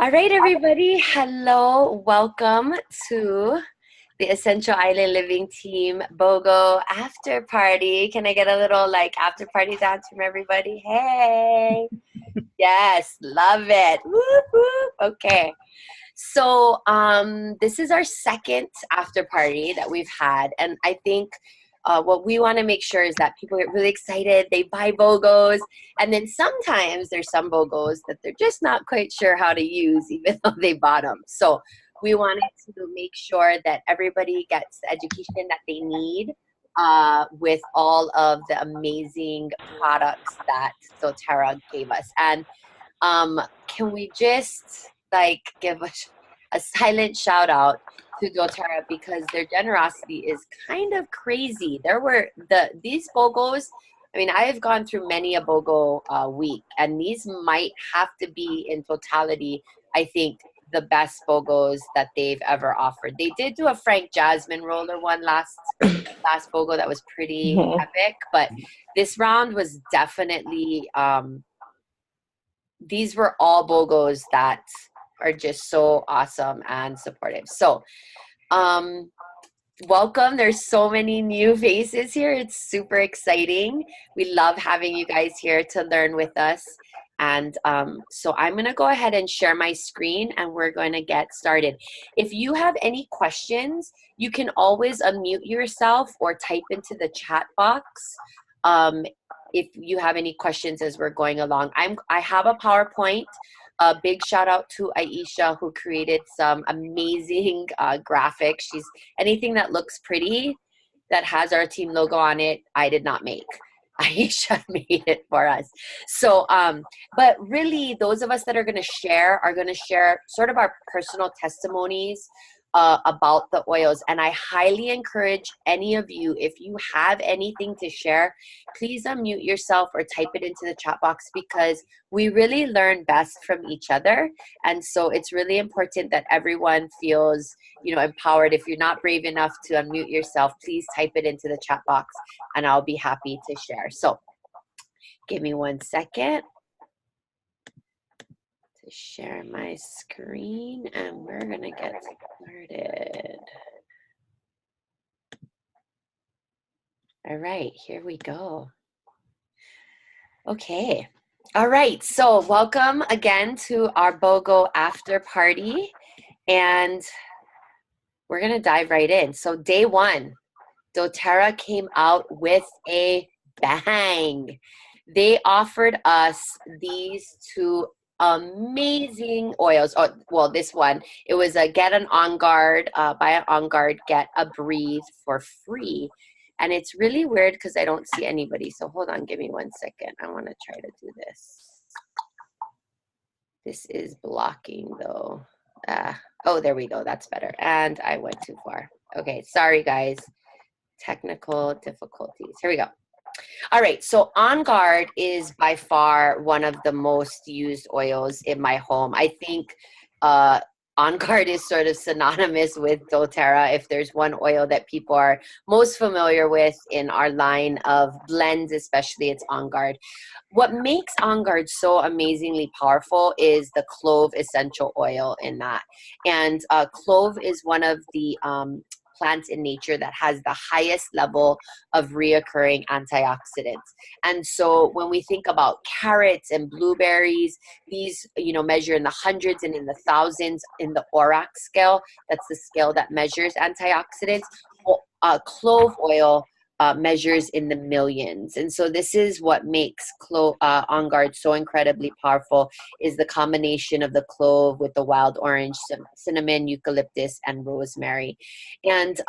All right, everybody. Hello. Welcome to the Essential Island Living Team BOGO after party. Can I get a little after party dance from everybody? Hey. Yes, love it. Whoop, whoop. Okay. So this is our second after party that we've had. And I think what we want to make sure is that people get really excited. They buy BOGOs. And then sometimes there's some BOGOs that they're just not quite sure how to use, even though they bought them. So we wanted to make sure that everybody gets the education that they need with all of the amazing products that doTERRA gave us. And can we just give a silent shout out to doTERRA because their generosity is kind of crazy. There were these BOGOs. I mean, I have gone through many a BOGO week, and these might have to be in totality, I think, the best BOGOs that they've ever offered. They did do a Frank Jasmine roller one last BOGO that was pretty epic, but this round was definitely these were all BOGOs that are just so awesome and supportive. So welcome. There's so many new faces here. It's super exciting. We love having you guys here to learn with us. And so I'm going to go ahead and share my screen and we're going to get started. If you have any questions, you can always unmute yourself or type into the chat box. If you have any questions as we're going along. I have a PowerPoint. A big shout out to Aisha who created some amazing graphics. Anything that looks pretty that has our team logo on it, I did not make. Aisha made it for us. So, but really those of us that are going to share sort of our personal testimonies about the oils. And I highly encourage any of you, if you have anything to share, please unmute yourself or type it into the chat box because we really learn best from each other. And so it's really important that everyone feels, empowered. If you're not brave enough to unmute yourself, please type it into the chat box and I'll be happy to share. So give me 1 second to share my screen and we're going to get started. All right, here we go. Okay. All right, so welcome again to our BOGO after party and we're going to dive right in. So day one, doTERRA came out with a bang. They offered us these two amazing oils. Oh, well, this one, it was a get an OnGuard, buy an OnGuard, get a breathe for free. And it's really weird because I don't see anybody. So hold on, give me 1 second. I want to try to do this. This is blocking though. Oh, there we go. That's better. And I went too far. Okay, sorry guys. Technical difficulties. Here we go. All right, so OnGuard is by far one of the most used oils in my home. I think OnGuard is sort of synonymous with doTERRA. If there's one oil that people are most familiar with in our line of blends, especially, it's OnGuard. What makes OnGuard so amazingly powerful is the clove essential oil in that. And clove is one of the plants in nature that has the highest level of reoccurring antioxidants. And so when we think about carrots and blueberries, these, measure in the hundreds and in the thousands in the ORAC scale. That's the scale that measures antioxidants. Clove oil measures in the millions. And so this is what makes OnGuard so incredibly powerful is the combination of the clove with the wild orange, cinnamon, eucalyptus, and rosemary. And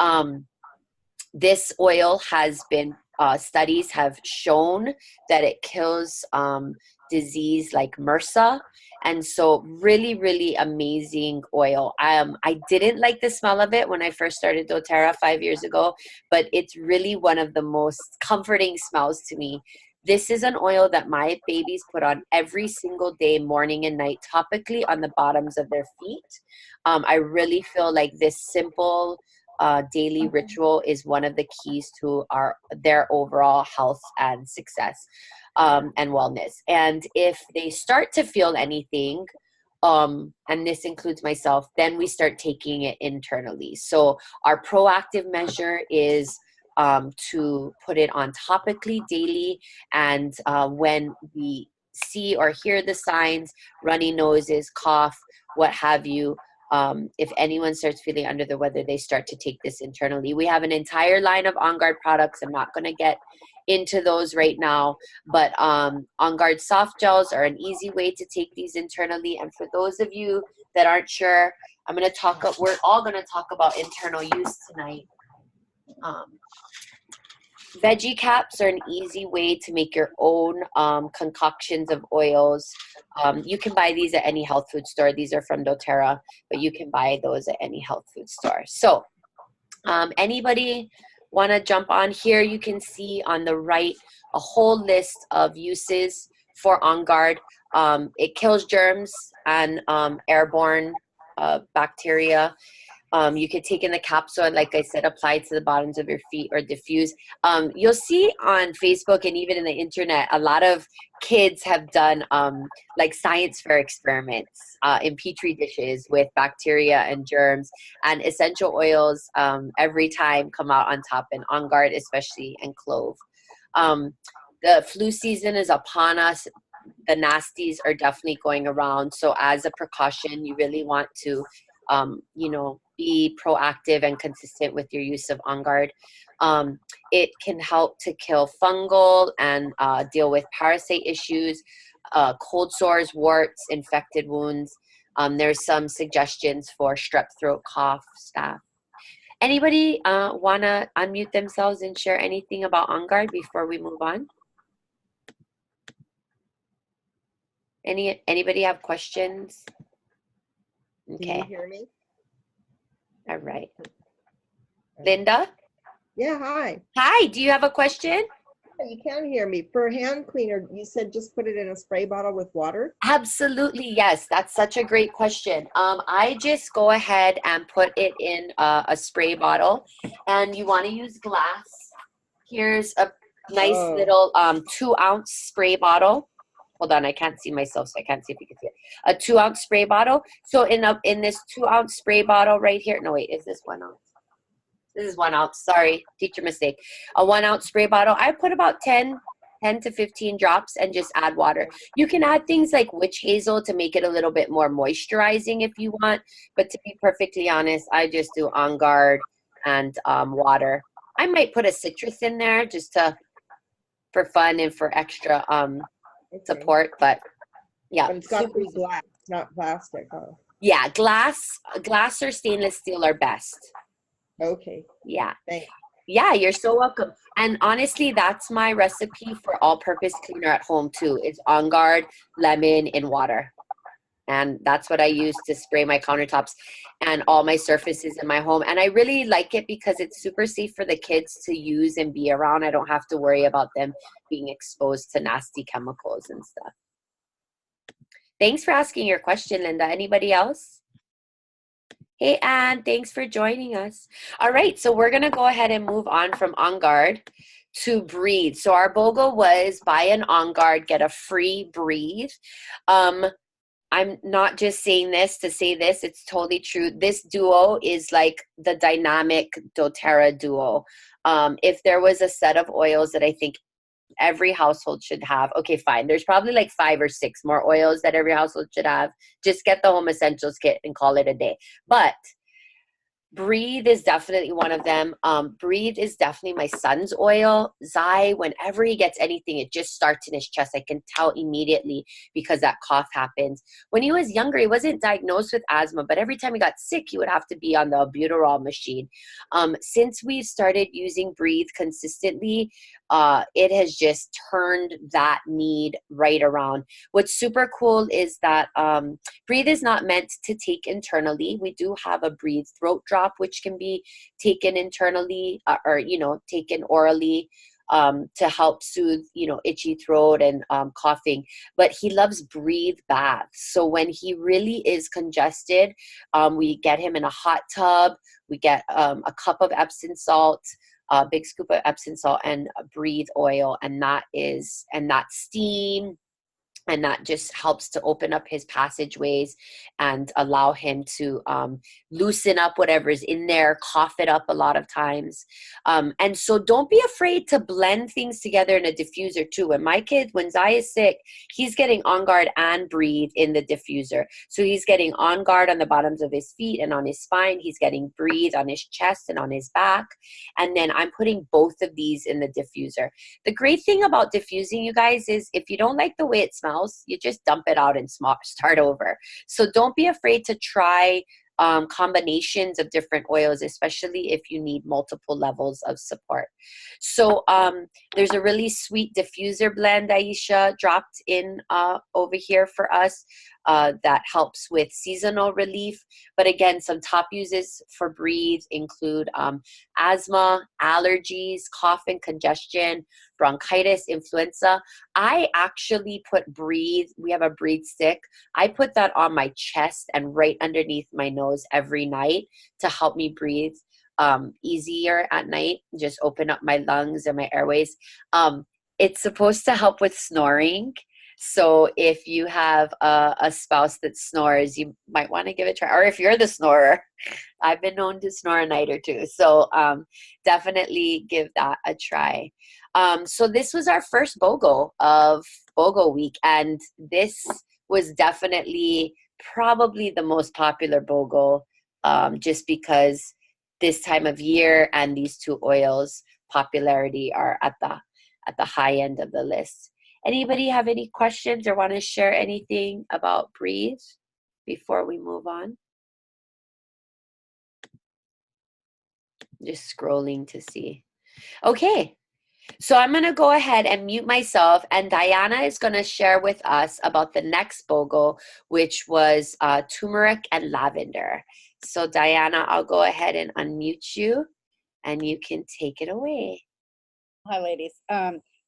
this oil has been, studies have shown that it kills disease like MRSA. And so really, really amazing oil. I didn't like the smell of it when I first started doTERRA 5 years ago, but it's really one of the most comforting smells to me. This is an oil that my babies put on every single day, morning and night, topically on the bottoms of their feet. I really feel like this simple daily ritual is one of the keys to their overall health and success and wellness. And if they start to feel anything, and this includes myself, then we start taking it internally. So our proactive measure is to put it on topically daily, and when we see or hear the signs, runny noses, cough, what have you, if anyone starts feeling under the weather, they start to take this internally. We have an entire line of OnGuard products. I'm not going to get into those right now, but OnGuard soft gels are an easy way to take these internally. And for those of you that aren't sure, we're all going to talk about internal use tonight. Veggie caps are an easy way to make your own concoctions of oils. You can buy these at any health food store. These are from doTERRA, but you can buy those at any health food store. So anybody want to jump on here? You can see on the right a whole list of uses for OnGuard. It kills germs and airborne bacteria. You could take in the capsule and, like I said, apply it to the bottoms of your feet or diffuse. You'll see on Facebook and even in the internet, a lot of kids have done like science fair experiments in Petri dishes with bacteria and germs, and essential oils every time come out on top, and OnGuard especially, and clove. The flu season is upon us. The nasties are definitely going around. So as a precaution, you really want to be proactive and consistent with your use of OnGuard. It can help to kill fungal and deal with parasite issues, cold sores, warts, infected wounds. There's some suggestions for strep throat, cough, staph. Anybody want to unmute themselves and share anything about OnGuard before we move on? Anybody have questions? Okay. Can you hear me? All right. Linda? Yeah, hi. Hi, do you have a question? Yeah, you can hear me. For hand cleaner, you said just put it in a spray bottle with water? Absolutely, yes. That's such a great question. I just go ahead and put it in a spray bottle, and you want to use glass. Here's a nice little 2-ounce spray bottle. Hold on, I can't see myself, so I can't see if you can see it. A 2-ounce spray bottle. So in this 2-ounce spray bottle right here, no wait, is this 1 ounce? This is 1 ounce, sorry, teacher mistake. A 1-ounce spray bottle. I put about 10 to 15 drops and just add water. You can add things like witch hazel to make it a little bit more moisturizing if you want, but to be perfectly honest, I just do OnGuard and water. I might put a citrus in there just for fun and for extra support, but yeah. But it's got to be glass, not plastic, huh? Yeah, glass or stainless steel are best. Okay. Yeah. Thanks. Yeah, you're so welcome. And honestly, that's my recipe for all-purpose cleaner at home too. It's OnGuard, lemon, and water. And that's what I use to spray my countertops and all my surfaces in my home. And I really like it because it's super safe for the kids to use and be around. I don't have to worry about them being exposed to nasty chemicals and stuff. Thanks for asking your question, Linda. Anybody else? Hey, Anne, thanks for joining us. All right, so we're going to go ahead and move on from OnGuard to Breathe. So our BOGO was buy an OnGuard, get a free Breathe. I'm not just saying this to say this. It's totally true. This duo is like the dynamic doTERRA duo. If there was a set of oils that I think every household should have, okay, fine. There's probably like 5 or 6 more oils that every household should have. Just get the Home Essentials kit and call it a day. But Breathe is definitely one of them. Breathe is definitely my son's oil. Zai, whenever he gets anything, it just starts in his chest. I can tell immediately because that cough happens. When he was younger, he wasn't diagnosed with asthma, but every time he got sick, he would have to be on the albuterol machine. Since we started using Breathe consistently, it has just turned that need right around. What's super cool is that Breathe is not meant to take internally. We do have a Breathe throat drop, which can be taken internally or taken orally to help soothe, itchy throat and coughing. But he loves Breathe baths. So when he really is congested, we get him in a hot tub. We get a cup of Epsom salt, a big scoop of Epsom salt, and Breathe oil, and that steam And that just helps to open up his passageways and allow him to loosen up whatever's in there, cough it up a lot of times. And so don't be afraid to blend things together in a diffuser too. When Zai is sick, he's getting OnGuard and Breathe in the diffuser. So he's getting OnGuard on the bottoms of his feet and on his spine. He's getting Breathe on his chest and on his back. And then I'm putting both of these in the diffuser. The great thing about diffusing, you guys, is if you don't like the way it smells, you just dump it out and start over. So don't be afraid to try combinations of different oils, especially if you need multiple levels of support. So there's a really sweet diffuser blend Aisha dropped in over here for us that helps with seasonal relief. But again, some top uses for Breathe include asthma, allergies, cough and congestion, bronchitis, influenza. I actually put Breathe, we have a Breathe stick. I put that on my chest and right underneath my nose every night to help me breathe easier at night, just open up my lungs and my airways. It's supposed to help with snoring. So if you have a spouse that snores, you might want to give it a try. Or if you're the snorer, I've been known to snore a night or two. So definitely give that a try. So this was our first BOGO of BOGO week. And this was definitely probably the most popular BOGO just because this time of year and these two oils popularity are at the high end of the list. Anybody have any questions or want to share anything about Breathe before we move on? Just scrolling to see. Okay, so I'm going to go ahead and mute myself, and Diana is going to share with us about the next BOGO, which was turmeric and lavender. So Diana, I'll go ahead and unmute you, and you can take it away. Hi, ladies.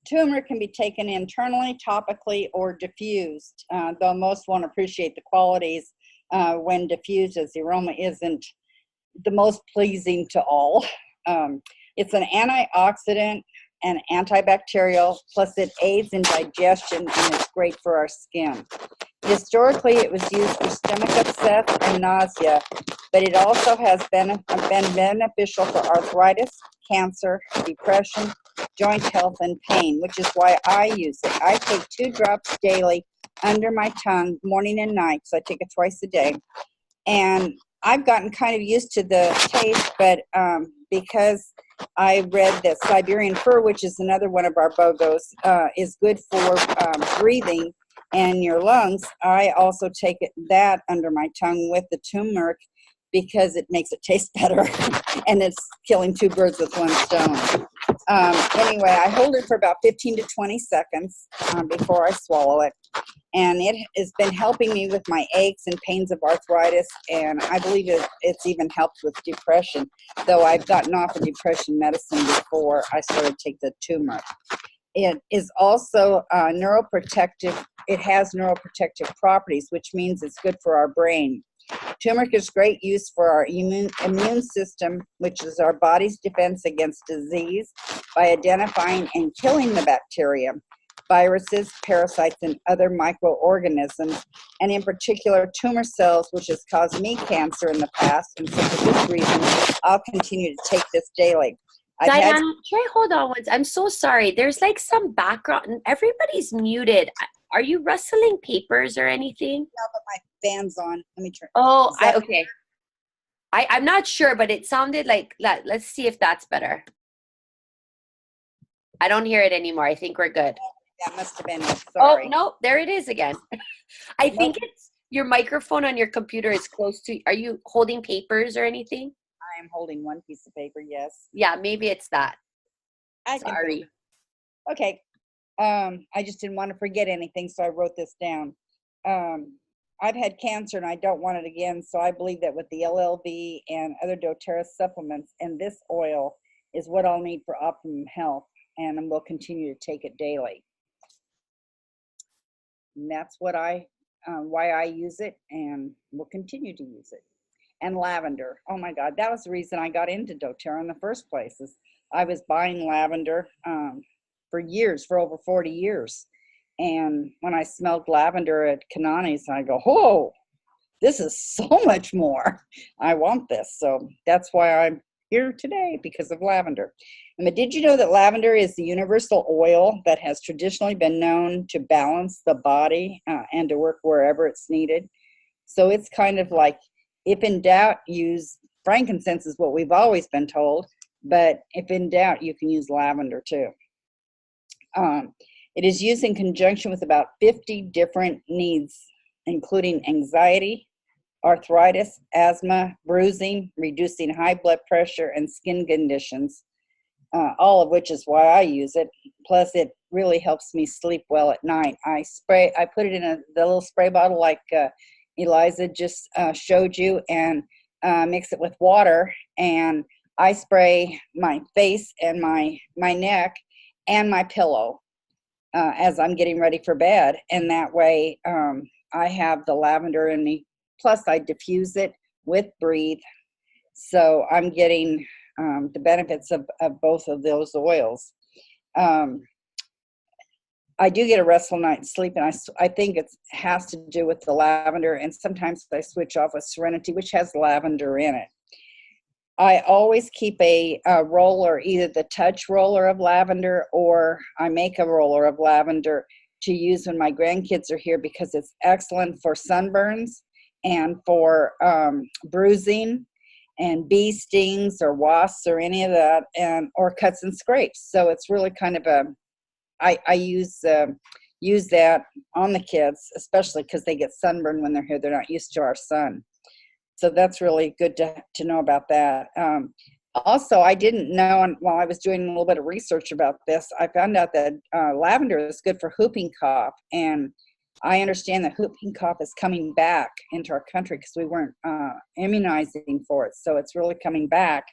Turmeric can be taken internally, topically, or diffused, though most won't appreciate the qualities when diffused, as the aroma isn't the most pleasing to all. It's an antioxidant and antibacterial, plus it aids in digestion and is great for our skin. Historically, it was used for stomach upset and nausea, but it also has been beneficial for arthritis, cancer, depression, joint health, and pain, which is why I use it. I take 2 drops daily under my tongue, morning and night, so I take it twice a day. And I've gotten kind of used to the taste, but because I read that Siberian Fir, which is another one of our BOGOs, is good for breathing and your lungs, I also take that under my tongue with the turmeric because it makes it taste better and it's killing 2 birds with 1 stone. Anyway, I hold it for about 15 to 20 seconds before I swallow it. And it has been helping me with my aches and pains of arthritis, and I believe it's even helped with depression, though I've gotten off of depression medicine before I started to take the turmeric. It is also neuroprotective. It has neuroprotective properties, which means it's good for our brain. Turmeric is great use for our immune system, which is our body's defense against disease, by identifying and killing the bacteria, viruses, parasites, and other microorganisms, and in particular tumor cells, which has caused me cancer in the past. And so for this reason, I'll continue to take this daily. Diana, try hold on once. I'm so sorry. There's like some background and everybody's muted. Are you rustling papers or anything? No, but my fan's on. Let me turn. Oh, okay. I'm not sure, but it sounded like, let's see if that's better. I don't hear it anymore. I think we're good. That must have been it. Sorry. Oh, no, there it is again. I think it's your microphone on your computer is close to, are you holding papers or anything? I am holding one piece of paper, yes. Yeah, maybe it's that. Sorry. Okay. I just didn't want to forget anything, so I wrote this down. I've had cancer and I don't want it again, so I believe that with the LLB and other doTERRA supplements and this oil is what I'll need for optimum health, and we'll continue to take it daily. And that's what why I use it, and will continue to use it. And lavender. Oh my God, that was the reason I got into doTERRA in the first place. Is I was buying lavender for years, for over 40 years. And when I smelled lavender at Kanani's, I go, whoa, this is so much more. I want this. So that's why I'm here today, because of lavender. But did you know that lavender is the universal oil that has traditionally been known to balance the body and to work wherever it's needed? So it's kind of like, if in doubt, use frankincense is what we've always been told, but if in doubt, you can use lavender too. It is used in conjunction with about 50 different needs, including anxiety, arthritis, asthma, bruising, reducing high blood pressure, and skin conditions, all of which is why I use it. Plus, it really helps me sleep well at night. I put it in the little spray bottle like Eliza just showed you, and mix it with water, and I spray my face and my neck and my pillow as I'm getting ready for bed, and that way I have the lavender in me. Plus, I diffuse it with Breathe, so I'm getting the benefits of both of those oils. I do get a restful night's sleep, and I think it has to do with the lavender, and sometimes I switch off with Serenity, which has lavender in it. I always keep a roller, either the touch roller of lavender, or I make a roller of lavender to use when my grandkids are here, because it's excellent for sunburns and for bruising and bee stings or wasps or any of that, or cuts and scrapes. So it's really kind of I use that on the kids, especially because they get sunburned when they're here. They're not used to our sun. So that's really good to know about that. Also, I didn't know, and while I was doing a little bit of research about this, I found out that lavender is good for whooping cough. And I understand that whooping cough is coming back into our country because we weren't immunizing for it. So it's really coming back.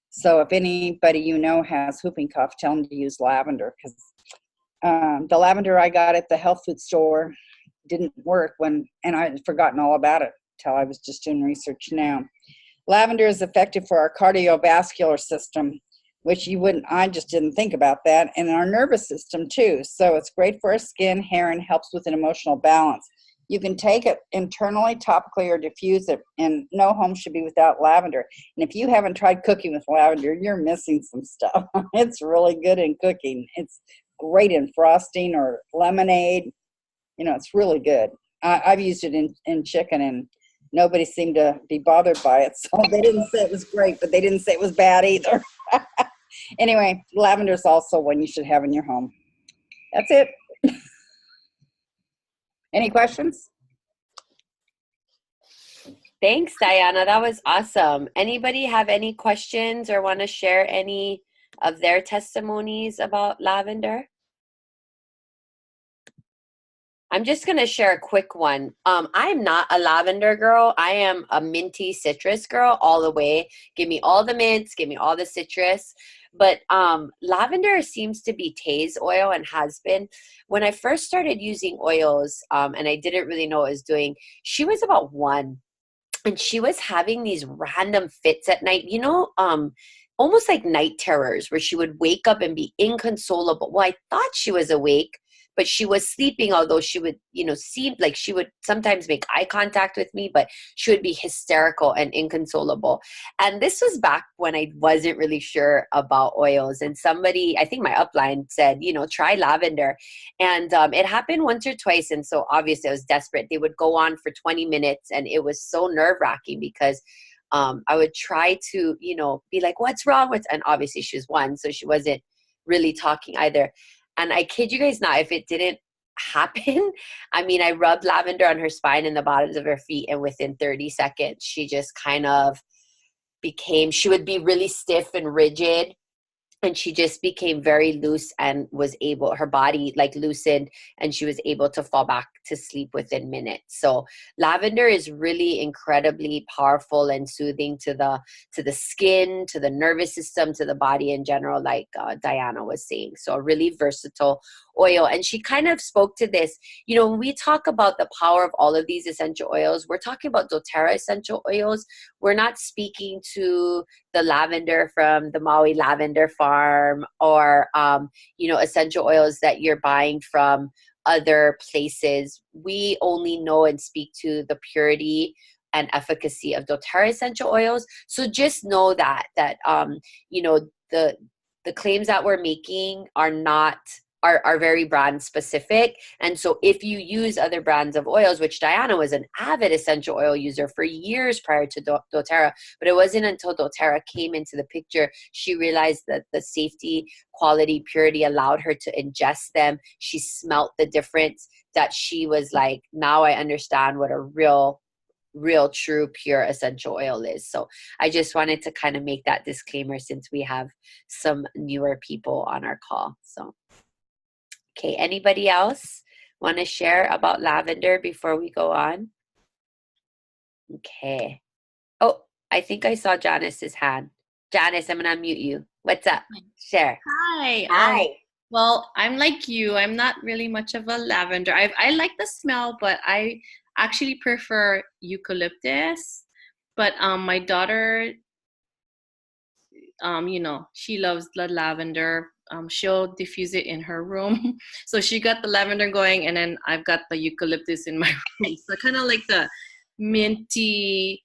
So if anybody you know has whooping cough, tell them to use lavender, because the lavender I got at the health food store didn't work and I had forgotten all about it till I was just doing research now. Lavender is effective for our cardiovascular system, which I just didn't think about that, and our nervous system too. So it's great for our skin, hair, and helps with an emotional balance. You can take it internally, topically, or diffuse it, and no home should be without lavender. And if you haven't tried cooking with lavender, you're missing some stuff. It's really good in cooking. It's great in frosting or lemonade. It's really good. I've used it in chicken, and nobody seemed to be bothered by it. So they didn't say it was great, but they didn't say it was bad either. Anyway, lavender is also one you should have in your home. That's it. Any questions? Thanks, Diana. That was awesome. Anybody have any questions or want to share any of their testimonies about lavender? I'm just going to share a quick one. I'm not a lavender girl. I am a minty citrus girl all the way. Give me all the mints, give me all the citrus. But lavender seems to be Tay's oil and has been. When I first started using oils, and I didn't really know what I was doing, she was about 1. And she was having these random fits at night, almost like night terrors, where she would wake up and be inconsolable. Well, I thought she was awake, but she was sleeping, although she would, seem like she would sometimes make eye contact with me, but she would be hysterical and inconsolable. And this was back when I wasn't really sure about oils. And somebody, I think my upline said, try lavender. And it happened once or twice. And so obviously I was desperate. They would go on for 20 minutes and it was so nerve-wracking because I would try to, be like, what's wrong with, and obviously she was 1, so she wasn't really talking either. And I kid you guys not, if it didn't happen, I rubbed lavender on her spine and the bottoms of her feet, and within 30 seconds, she just kind of she would be really stiff and rigid, and she just became very loose and her body loosened, and she was able to fall back to sleep within minutes. So lavender is really incredibly powerful and soothing to the skin, to the nervous system, to the body in general, like Diana was saying. So a really versatile oil. And she kind of spoke to this, when we talk about the power of all of these essential oils, we're talking about doTERRA essential oils. We're not speaking to the lavender from the Maui lavender farm or, essential oils that you're buying from other places. We only know and speak to the purity and efficacy of doTERRA essential oils. So just know that you know, the claims that we're making are not are very brand specific. And so if you use other brands of oils, which Diana was an avid essential oil user for years prior to doTERRA, but it wasn't until doTERRA came into the picture, she realized that the safety, quality, purity allowed her to ingest them. She smelt the difference, that she was like, now I understand what a real true pure essential oil is. So I just wanted to kind of make that disclaimer since we have some newer people on our call. So okay, anybody else want to share about lavender before we go on? Okay. Oh, I think I saw Janice's hand. Janice, I'm going to unmute you. What's up? Share. Hi. Hi. Well, I'm like you. I'm not really much of a lavender. I like the smell, but I actually prefer eucalyptus. But my daughter, you know, she loves the lavender. She'll diffuse it in her room. So she got the lavender going, and then I've got the eucalyptus in my room. So kind of like the minty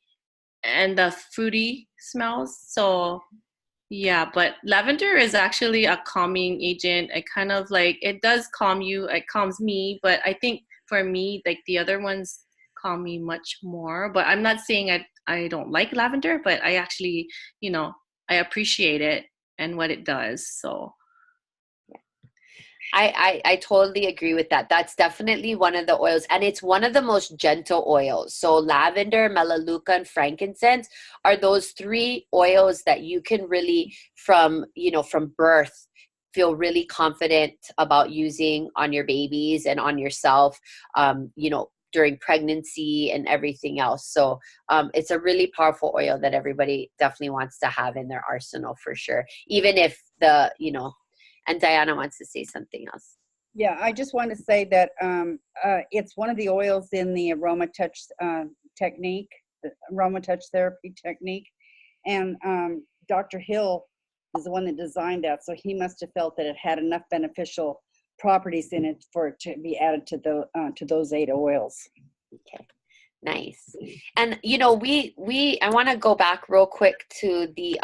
and the fruity smells. So yeah, but lavender is actually a calming agent. It kind of like, it does calm you. It calms me, but I think for me, like the other ones calm me much more. But I'm not saying I don't like lavender, but I actually, you know, I appreciate it and what it does. So I totally agree with that. That's definitely one of the oils, and it's one of the most gentle oils. So lavender, melaleuca, and frankincense are those three oils that you can really, from birth, feel really confident about using on your babies and on yourself, during pregnancy and everything else. So it's a really powerful oil that everybody definitely wants to have in their arsenal for sure. Even if and Diana wants to say something else. Yeah, I just want to say that it's one of the oils in the aroma touch technique, the aroma touch therapy technique. And Dr. Hill is the one that designed that. So he must have felt that it had enough beneficial properties in it for it to be added to those 8 oils. Okay, nice. And I want to go back real quick to the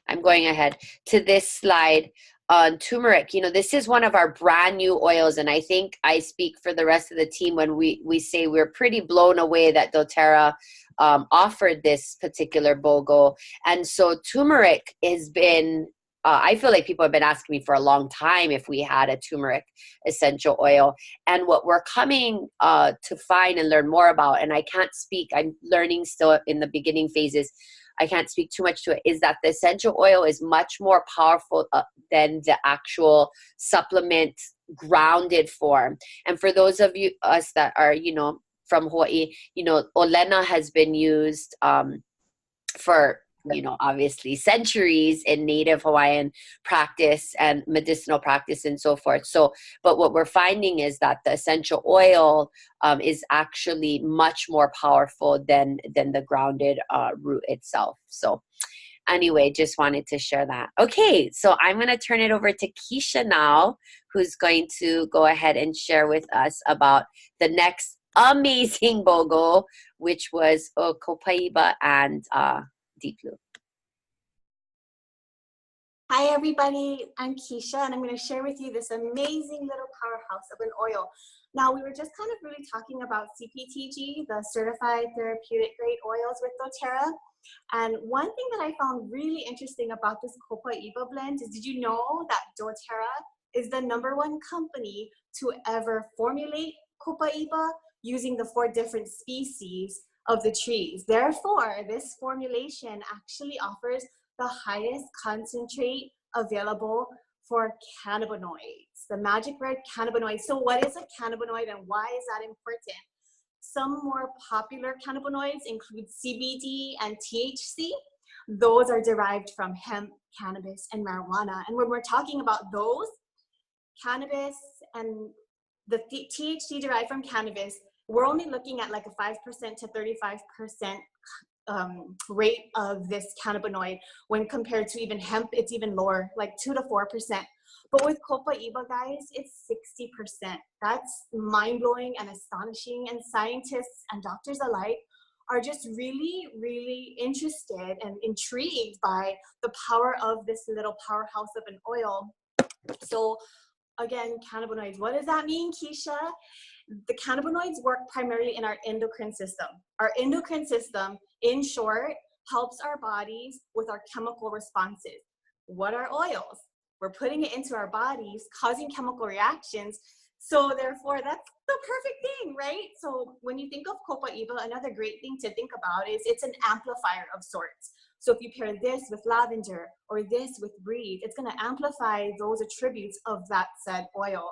I'm going ahead to this slide on turmeric. This is one of our brand new oils, and I think I speak for the rest of the team when we say we're pretty blown away that doTERRA offered this particular BOGO. And so turmeric has been, I feel like people have been asking me for a long time if we had a turmeric essential oil. And what we're coming to find and learn more about, and I can't speak, I'm learning still in the beginning phases, I can't speak too much to it, is that the essential oil is much more powerful than the actual supplement grounded form. And for those of us that are, from Hawaii, Olena has been used for, obviously centuries in native Hawaiian practice and medicinal practice and so forth. So, but what we're finding is that the essential oil is actually much more powerful than the grounded root itself. So anyway, just wanted to share that. Okay, so I'm going to turn it over to Keisha now, who's going to go ahead and share with us about the next amazing BOGO, which was Copaiba and Deep Blue. Hi everybody, I'm Keisha and I'm going to share with you this amazing little powerhouse of an oil. Now we were just kind of really talking about CPTG, the Certified Therapeutic Grade Oils with doTERRA. And one thing that I found really interesting about this Copaiba blend is, did you know that doTERRA is the #1 company to ever formulate Copaiba using the 4 different species of the trees? Therefore, this formulation actually offers the highest concentrate available for cannabinoids, the magic word cannabinoid. So what is a cannabinoid and why is that important? Some more popular cannabinoids include CBD and THC. Those are derived from hemp, cannabis, and marijuana. And when we're talking about those, cannabis and the THC derived from cannabis, we're only looking at like a 5% to 35% rate of this cannabinoid. When compared to even hemp, it's even lower, like 2 to 4%. But with Copaiba, guys, it's 60%. That's mind-blowing and astonishing. And scientists and doctors alike are just really, really interested and intrigued by the power of this little powerhouse of an oil. So again, cannabinoids. What does that mean, Keisha? The cannabinoids work primarily in our endocrine system. Our endocrine system, in short, helps our bodies with our chemical responses. What are oils? We're putting it into our bodies, causing chemical reactions. So therefore, that's the perfect thing, right? So when you think of Copaiba, another great thing to think about is it's an amplifier of sorts. So if you pair this with lavender or this with breathe, it's going to amplify those attributes of that said oil,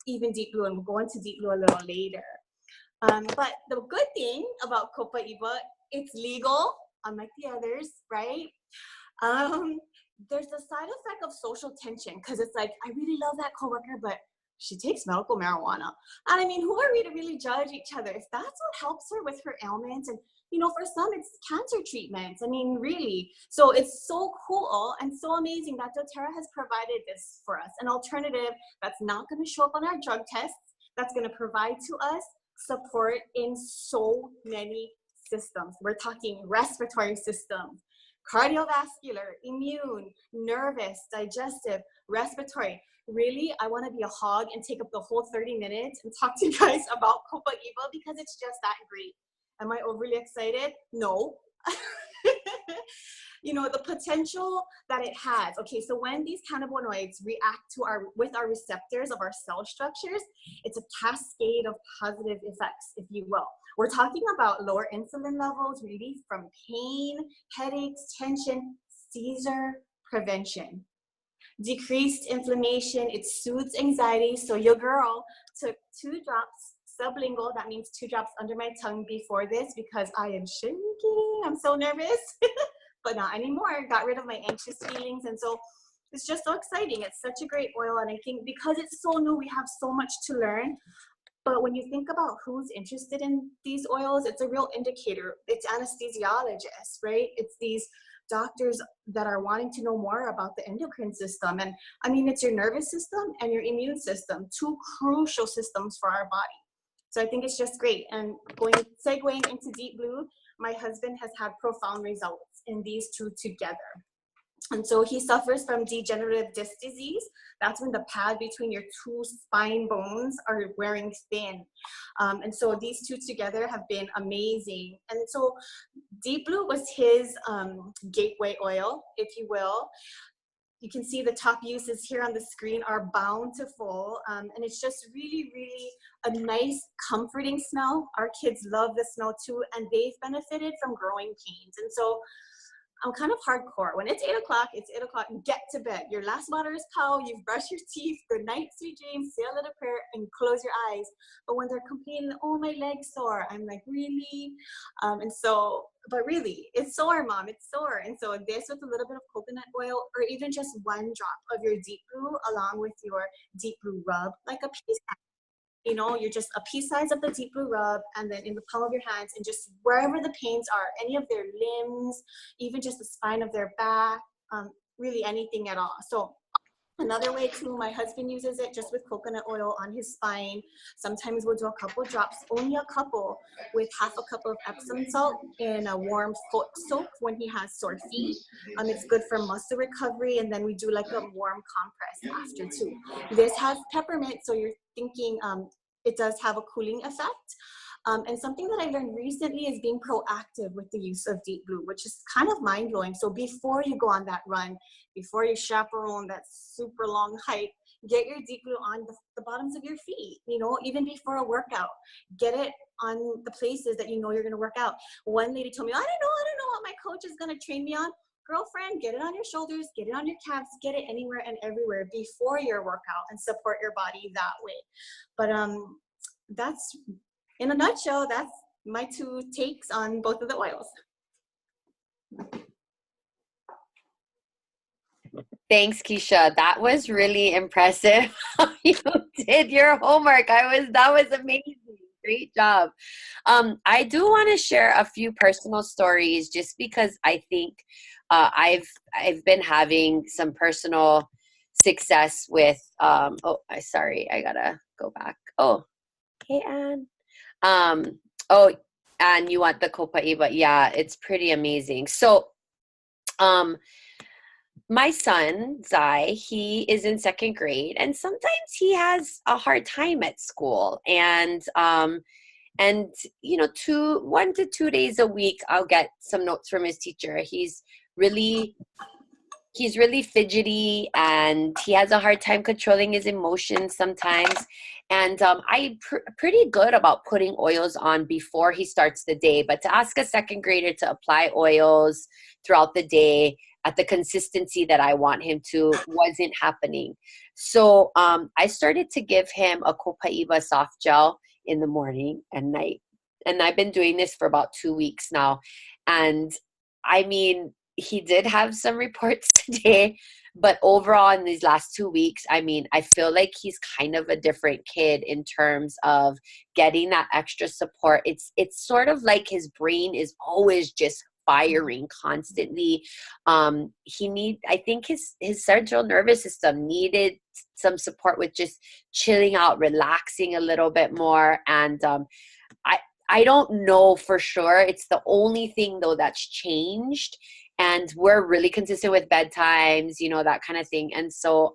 even deep blue, and we'll go into deep blue a little later. But the good thing about Copaiba, it's legal, unlike the others, right? There's the side effect of social tension, because it's like, I really love that coworker, but she takes medical marijuana. And I mean, who are we to really judge each other? If that's what helps her with her ailments, and you know, for some it's cancer treatments. I mean, really. So it's so cool and so amazing that doTERRA has provided this for us, an alternative that's not going to show up on our drug tests, that's going to provide to us support in so many systems. We're talking respiratory systems, cardiovascular, immune, nervous, digestive, respiratory. Really, I want to be a hog and take up the whole 30 minutes and talk to you guys about Copaiba because it's just that great. Am I overly excited? No. You know, the potential that it has. Okay, so when these cannabinoids react to with our receptors of our cell structures, it's a cascade of positive effects, if you will. We're talking about lower insulin levels, relief from pain, headaches, tension, seizure prevention, decreased inflammation, it soothes anxiety. So your girl took 2 drops sublingual, that means 2 drops under my tongue before this because I am shaking, I'm so nervous, but not anymore. Got rid of my anxious feelings, and so it's just so exciting. It's such a great oil, and I think because it's so new, we have so much to learn. But when you think about who's interested in these oils, it's a real indicator. It's anesthesiologists, right? It's these doctors that are wanting to know more about the endocrine system. And I mean, it's your nervous system and your immune system, 2 crucial systems for our body. So I think it's just great. And segueing into deep blue, my husband has had profound results in these 2 together. And so he suffers from degenerative disc disease. That's when the pad between your 2 spine bones are wearing thin. And so these 2 together have been amazing. And so Deep Blue was his gateway oil, if you will. You can see the top uses here on the screen are bountiful. And it's just really, really a nice, comforting smell. Our kids love the smell too, and they've benefited from growing pains. And so I'm kind of hardcore. When it's 8 o'clock, it's 8 o'clock, get to bed. Your last water is pow, you've brushed your teeth, good night, sweet dreams, say a little prayer, and close your eyes. But when they're complaining, oh, my leg's sore, I'm like, really? And so, but really, it's sore, Mom, it's sore. And so this with a little bit of coconut oil, or even just 1 drop of your deep blue, along with your deep blue rub, like a piece. You know, you're just a piece size of the deep blue rub, and then in the palm of your hands, and just wherever the pains are, any of their limbs, even just the spine of their back, really anything at all. So another way too, my husband uses it just with coconut oil on his spine. Sometimes we'll do a couple drops, only a couple, with half a cup of Epsom salt in a warm foot soak when he has sore feet. It's good for muscle recovery, and then we do like a warm compress after too. This has peppermint, so you're thinking it does have a cooling effect. And something that I learned recently is being proactive with the use of deep blue, which is kind of mind-blowing. So before you go on that run, before you chaperone that super long hike, get your deep blue on the bottoms of your feet, you know, even before a workout. Get it on the places that you know you're going to work out. One lady told me, I don't know what my coach is going to train me on. Girlfriend, get it on your shoulders, get it on your calves, get it anywhere and everywhere before your workout, and support your body that way. But that's, in a nutshell, that's my 2 takes on both of the oils. Thanks, Keisha. That was really impressive. You did your homework. That was amazing. Great job. I do want to share a few personal stories, just because I think I've been having some personal success with, sorry, I gotta go back. Oh, hey, Anne. Oh, and you want the Copaiba. Yeah, it's pretty amazing. So, my son, Zai, he is in second grade, and sometimes he has a hard time at school. And you know, 1 to 2 days a week, I'll get some notes from his teacher. He's really fidgety, and he has a hard time controlling his emotions sometimes. And I'm pretty good about putting oils on before he starts the day. But to ask a second grader to apply oils throughout the day at the consistency that I want him to wasn't happening. So I started to give him a Copaiba soft gel in the morning and night. And I've been doing this for about 2 weeks now. And I mean, he did have some reports today, but overall in these last 2 weeks, I mean, I feel like he's kind of a different kid in terms of getting that extra support. It's sort of like his brain is always just firing constantly. I think his central nervous system needed some support with just chilling out, relaxing a little bit more. And I don't know for sure. It's the only thing though that's changed. And we're really consistent with bedtimes, you know, that kind of thing. And so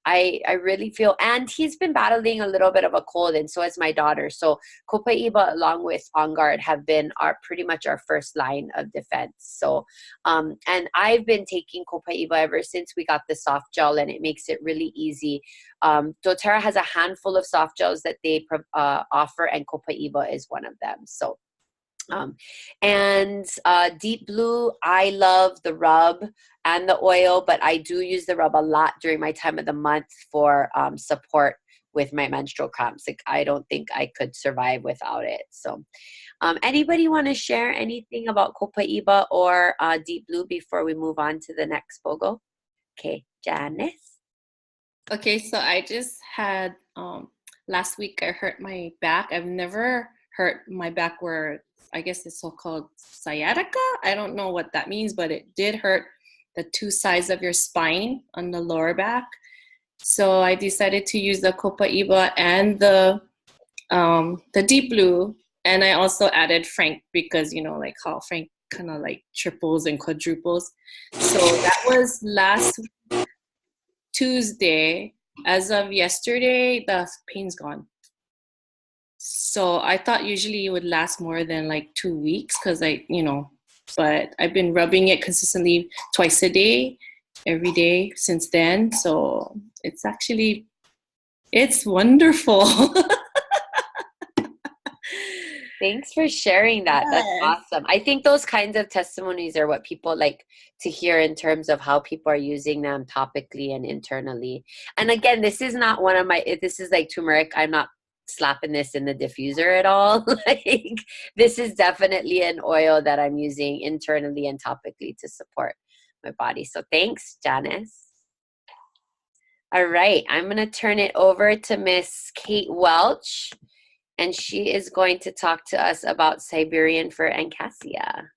I really feel, and he's been battling a little bit of a cold, and so has my daughter. So Copaiba along with OnGuard have been pretty much our first line of defense. So, and I've been taking Copaiba ever since we got the soft gel, and it makes it really easy. doTERRA has a handful of soft gels that they offer, and Copaiba is one of them. So. Deep Blue, I love the rub and the oil, but I do use the rub a lot during my time of the month for support with my menstrual cramps. Like, I don't think I could survive without it. So anybody want to share anything about Copaiba or Deep Blue before we move on to the next BOGO? Okay, Janice. Okay, so I just had, last week I hurt my back. I've never hurt my back where I guess it's so-called sciatica. I don't know what that means, but it did hurt the two sides of your spine on the lower back. So I decided to use the Copaiba and the Deep Blue, and I also added Frank because, you know, like how Frank kind of like triples and quadruples. So that was last Tuesday. As of yesterday, the pain's gone. So I thought usually it would last more than like 2 weeks because but I've been rubbing it consistently twice a day, every day since then. So it's wonderful. Thanks for sharing that. That's awesome. I think those kinds of testimonies are what people like to hear in terms of how people are using them topically and internally. And again, this is not this is like turmeric. I'm not slapping this in the diffuser at all. Like, this is definitely an oil that I'm using internally and topically to support my body. So thanks, Janice. All right, I'm going to turn it over to Miss Kate Welch, and she is going to talk to us about Siberian Fir and Cassia.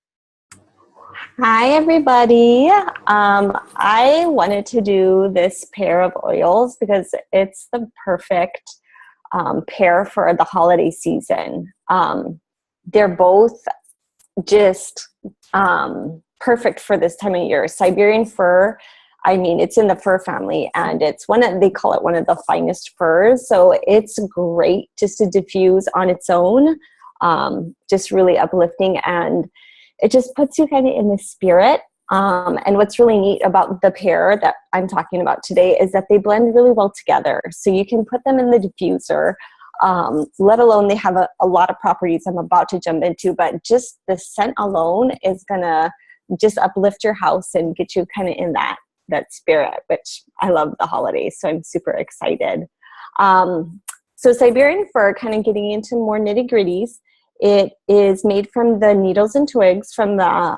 Hi, everybody. I wanted to do this pair of oils because it's the perfect pair for the holiday season. They're both just perfect for this time of year. Siberian fir, I mean, it's in the fir family, and it's they call it one of the finest furs. So it's great just to diffuse on its own, just really uplifting, and it just puts you kind of in the spirit. And what's really neat about the pair that I'm talking about today is that they blend really well together. So you can put them in the diffuser, let alone they have a lot of properties I'm about to jump into, but just the scent alone is going to just uplift your house and get you kind of in that spirit, which I love the holidays. So I'm super excited. So Siberian fir, kind of getting into more nitty gritties, it is made from the needles and twigs from the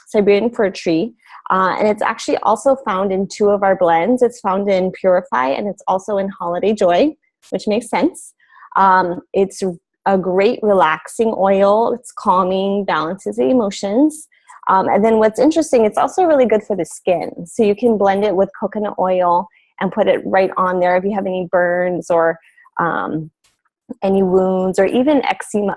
Siberian fir tree, and it's actually also found in 2 of our blends. It's found in Purify, and it's also in Holiday Joy, which makes sense. It's a great relaxing oil. It's calming, balances the emotions. And then what's interesting, it's also really good for the skin. So you can blend it with coconut oil and put it right on there if you have any burns or any wounds, or even eczema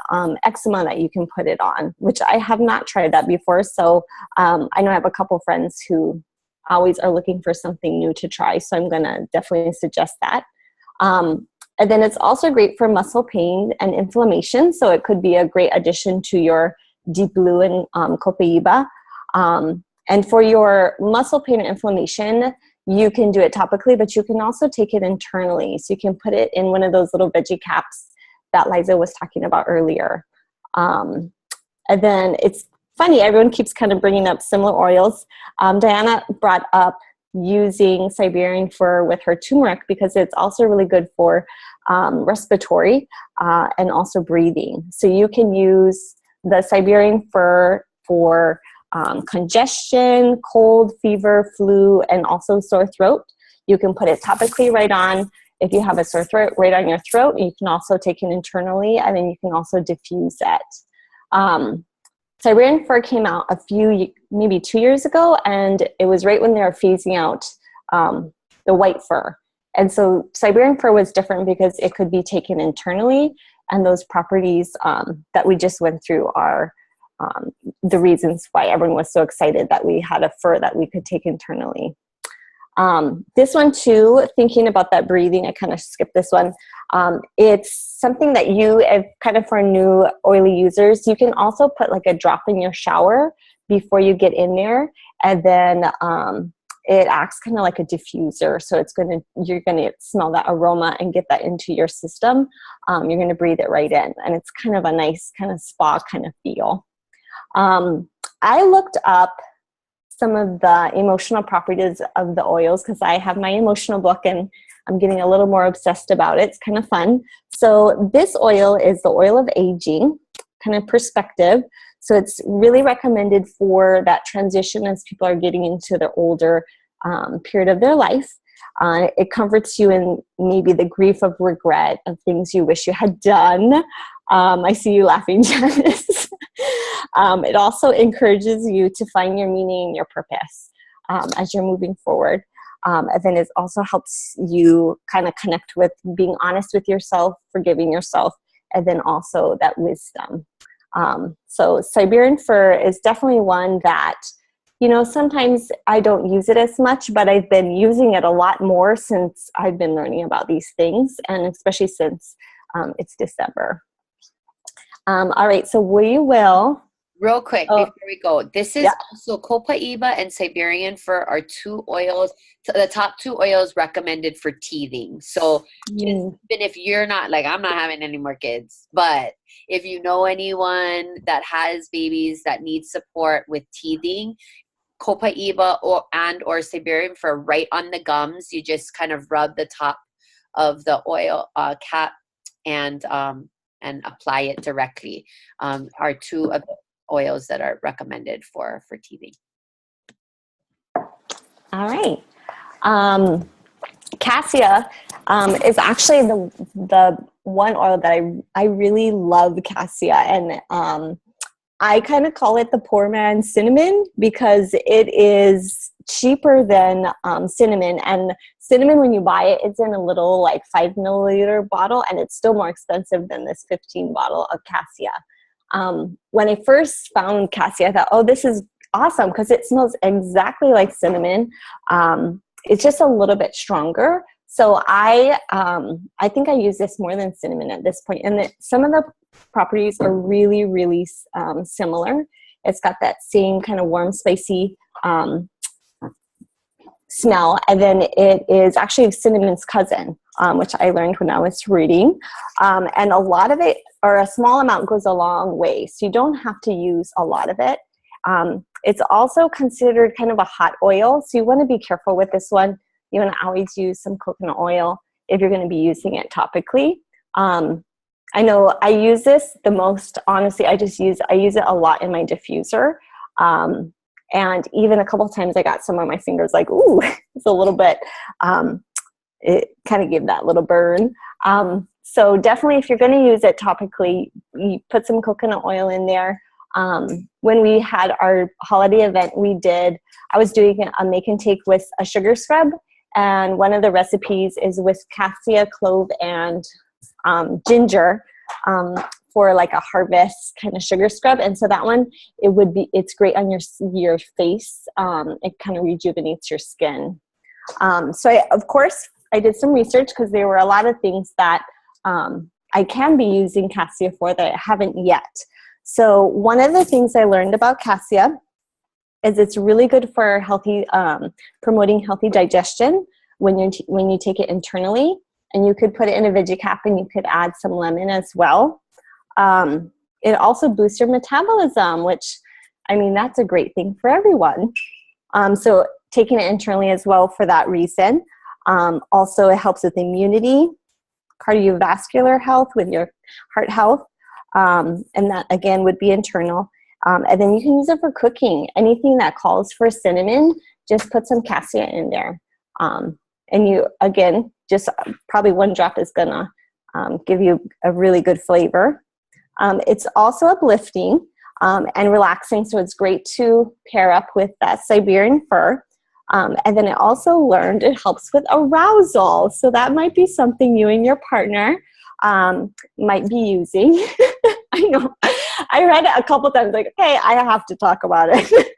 that you can put it on, which I have not tried that before. So I know I have a couple friends who always are looking for something new to try. So I'm going to definitely suggest that. And then it's also great for muscle pain and inflammation. So it could be a great addition to your Deep Blue and Copaiba. And for your muscle pain and inflammation, you can do it topically, but you can also take it internally. So you can put it in one of those little veggie caps that Liza was talking about earlier. And then it's funny, everyone keeps kind of bringing up similar oils. Diana brought up using Siberian fir with her turmeric because it's also really good for respiratory and also breathing. So you can use the Siberian fir for congestion, cold, fever, flu, and also sore throat. You can put it topically right on if you have a sore throat, right on your throat. You can also take it internally, and then you can also diffuse it. Siberian fir came out maybe 2 years ago, and it was right when they were phasing out the white fir. And so Siberian fir was different because it could be taken internally, and those properties that we just went through are the reasons why everyone was so excited that we had a fir that we could take internally. This one too, thinking about that breathing, I kind of skipped this one. It's something that kind of for new oily users, you can also put like a drop in your shower before you get in there. And then it acts kind of like a diffuser. So you're going to smell that aroma and get that into your system. You're going to breathe it right in. And it's kind of a nice kind of spa kind of feel. I looked up some of the emotional properties of the oils because I have my emotional book and I'm getting a little more obsessed about it. It's kind of fun. So this oil is the oil of aging, kind of perspective. So it's really recommended for that transition as people are getting into their older period of their life. It comforts you in maybe the grief of regret of things you wish you had done. I see you laughing, Janice. It also encourages you to find your meaning and your purpose as you're moving forward. And then it also helps you kind of connect with being honest with yourself, forgiving yourself, and then also that wisdom. So Siberian fir is definitely one that, sometimes I don't use it as much, but I've been using it a lot more since I've been learning about these things, and especially since it's December. All right, so we will... Real quick before we go, this is also Copaiba and Siberian fir are two oils, the top two oils recommended for teething. So even if you're not, like, I'm not having any more kids, but if you know anyone that has babies that need support with teething, Copaiba or Siberian fir right on the gums. You just kind of rub the top of the oil cap and apply it directly. Are two of the oils that are recommended for teething. All right. Cassia is actually the one oil that I really love, Cassia, and I kind of call it the poor man's cinnamon because it is cheaper than cinnamon. And cinnamon, when you buy it, it's in a little like 5 milliliter bottle, and it's still more expensive than this 15 bottle of Cassia. When I first found Cassia, I thought, oh, this is awesome because it smells exactly like cinnamon. It's just a little bit stronger. So I think I use this more than cinnamon at this point. And some of the properties are really, really similar. It's got that same kind of warm, spicy smell. And then it is actually cinnamon's cousin, which I learned when I was reading. And a lot of it, or a small amount, goes a long way. So you don't have to use a lot of it. It's also considered kind of a hot oil. So you want to be careful with this one. You want to always use some coconut oil if you're going to be using it topically. I know I use this the most, honestly, I use it a lot in my diffuser. And even a couple of times I got some on my fingers like, ooh, it's a little bit, it kind of gave that little burn. So definitely if you're going to use it topically, you put some coconut oil in there. When we had our holiday event, I was doing a make and take with a sugar scrub, and one of the recipes is with cassia, clove, and ginger for like a harvest kind of sugar scrub. And so that one, it's great on your face. It kind of rejuvenates your skin. So of course I did some research because there were a lot of things that I can be using cassia for that I haven't yet. So one of the things I learned about cassia is it's really good for promoting healthy digestion when you take it internally. And you could put it in a veggie cap, and you could add some lemon as well. It also boosts your metabolism, which, I mean, that's a great thing for everyone. So taking it internally as well for that reason. Also, it helps with immunity, cardiovascular health, with your heart health. And that, again, would be internal. And then you can use it for cooking. Anything that calls for cinnamon, just put some cassia in there. And you, again, just probably one drop is going to give you a really good flavor. It's also uplifting and relaxing, so it's great to pair up with that Siberian fir. And then I also learned it helps with arousal. So that might be something you and your partner might be using. I know. I read it a couple times, like, okay, I have to talk about it.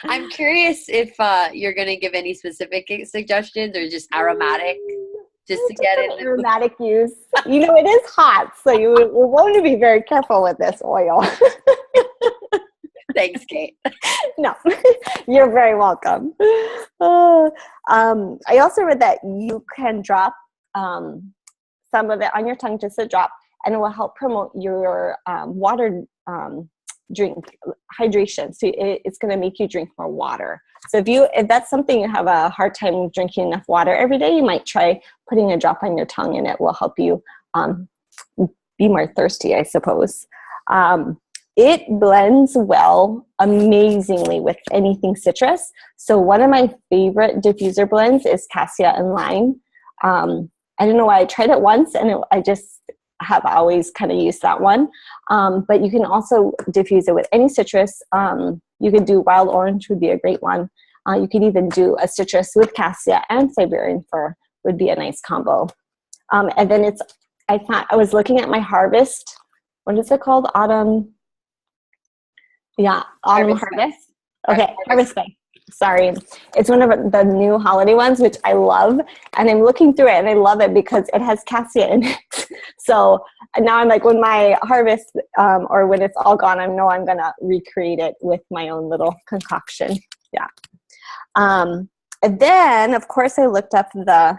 I'm curious if you're going to give any specific suggestions or just aromatic, just to get it. Aromatic use. You know, it is hot, so you want to be very careful with this oil. Thanks, Kate. No, you're very welcome. I also read that you can drop some of it on your tongue, just a drop, and it will help promote your water drink hydration. So it's going to make you drink more water. So if that's something you have a hard time drinking enough water every day, you might try putting a drop on your tongue, and it will help you be more thirsty, I suppose. It blends well, amazingly, with anything citrus. So one of my favorite diffuser blends is cassia and lime. I don't know why I tried it once, and I just have always kind of used that one. But you can also diffuse it with any citrus. You could do wild orange, would be a great one. You could even do a citrus with cassia and Siberian fir, would be a nice combo. And then I was looking at my harvest. What is it called? Autumn harvest. Okay, harvest Bay. Sorry. It's one of the new holiday ones, which I love. And I'm looking through it, and I love it because it has cassia in it. So now I'm like, when my harvest or when it's all gone, I know I'm going to recreate it with my own little concoction. Yeah. And then, of course, I looked up the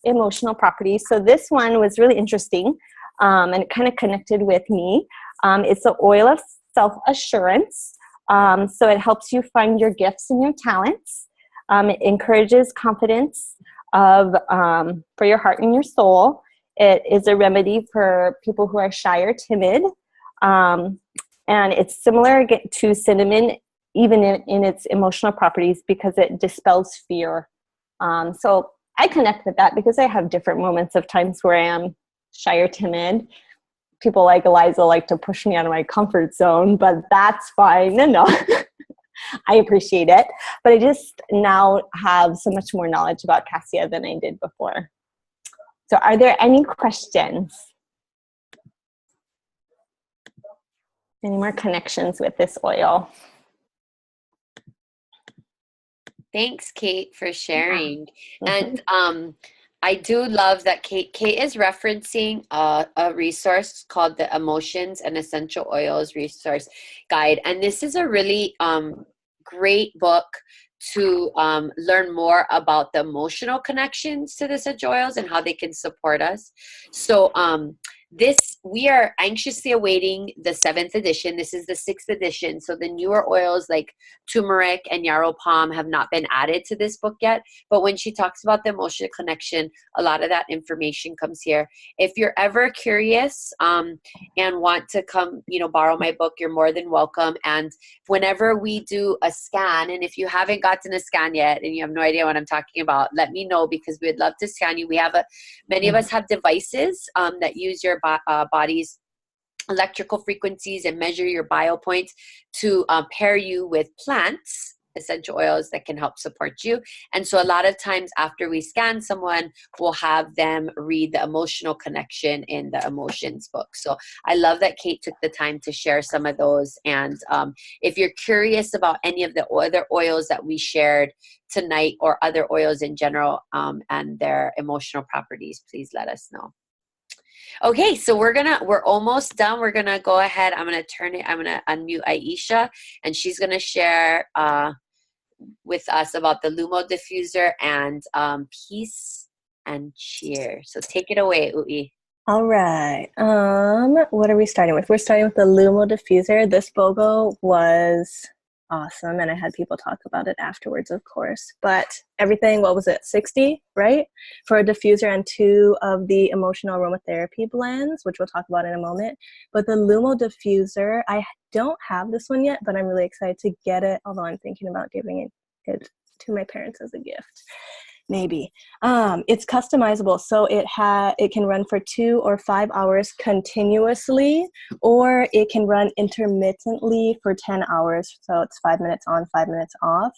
emotional properties. So this one was really interesting, and it kind of connected with me. It's the oil of self-assurance. So it helps you find your gifts and your talents. It encourages confidence for your heart and your soul. It is a remedy for people who are shy or timid. And it's similar to cinnamon, even in its emotional properties, because it dispels fear. So I connect with that because I have different moments of times where I am shy or timid. People like Eliza like to push me out of my comfort zone, but that's fine. No. I appreciate it. But I just now have so much more knowledge about cassia than I did before. So are there any questions? Any more connections with this oil? Thanks, Kate, for sharing. Yeah. And I do love that Kate is referencing a resource called the Emotions and Essential Oils Resource Guide. And this is a really great book to learn more about the emotional connections to the essential oils and how they can support us. So we are anxiously awaiting the 7th edition. This is the 6th edition. So the newer oils like turmeric and Yarrow Palm have not been added to this book yet. But when she talks about the emotional connection, a lot of that information comes here. If you're ever curious and want to come, borrow my book, you're more than welcome. And whenever we do a scan, and if you haven't gotten a scan yet and you have no idea what I'm talking about, let me know, because we'd love to scan you. We have many of us have devices that use your body's electrical frequencies and measure your biopoints to pair you with plants, essential oils that can help support you. And so a lot of times after we scan someone, we'll have them read the emotional connection in the emotions book. So I love that Kate took the time to share some of those. And if you're curious about any of the other oils that we shared tonight or other oils in general and their emotional properties, please let us know. Okay, so we're almost done. We're gonna go ahead. I'm gonna unmute Aisha, and she's gonna share with us about the Lumo Diffuser and peace and cheer. So take it away, Ui. All right. What are we starting with? We're starting with the Lumo Diffuser. This BOGO was awesome, and I had people talk about it afterwards, of course. But everything, what was it, 60, right? For a diffuser and 2 of the emotional aromatherapy blends, which we'll talk about in a moment. But the Lumo Diffuser, I don't have this one yet, but I'm really excited to get it, although I'm thinking about giving it to my parents as a gift. Maybe. It's customizable, so it can run for 2 or 5 hours continuously, or it can run intermittently for 10 hours. So it's 5 minutes on, 5 minutes off.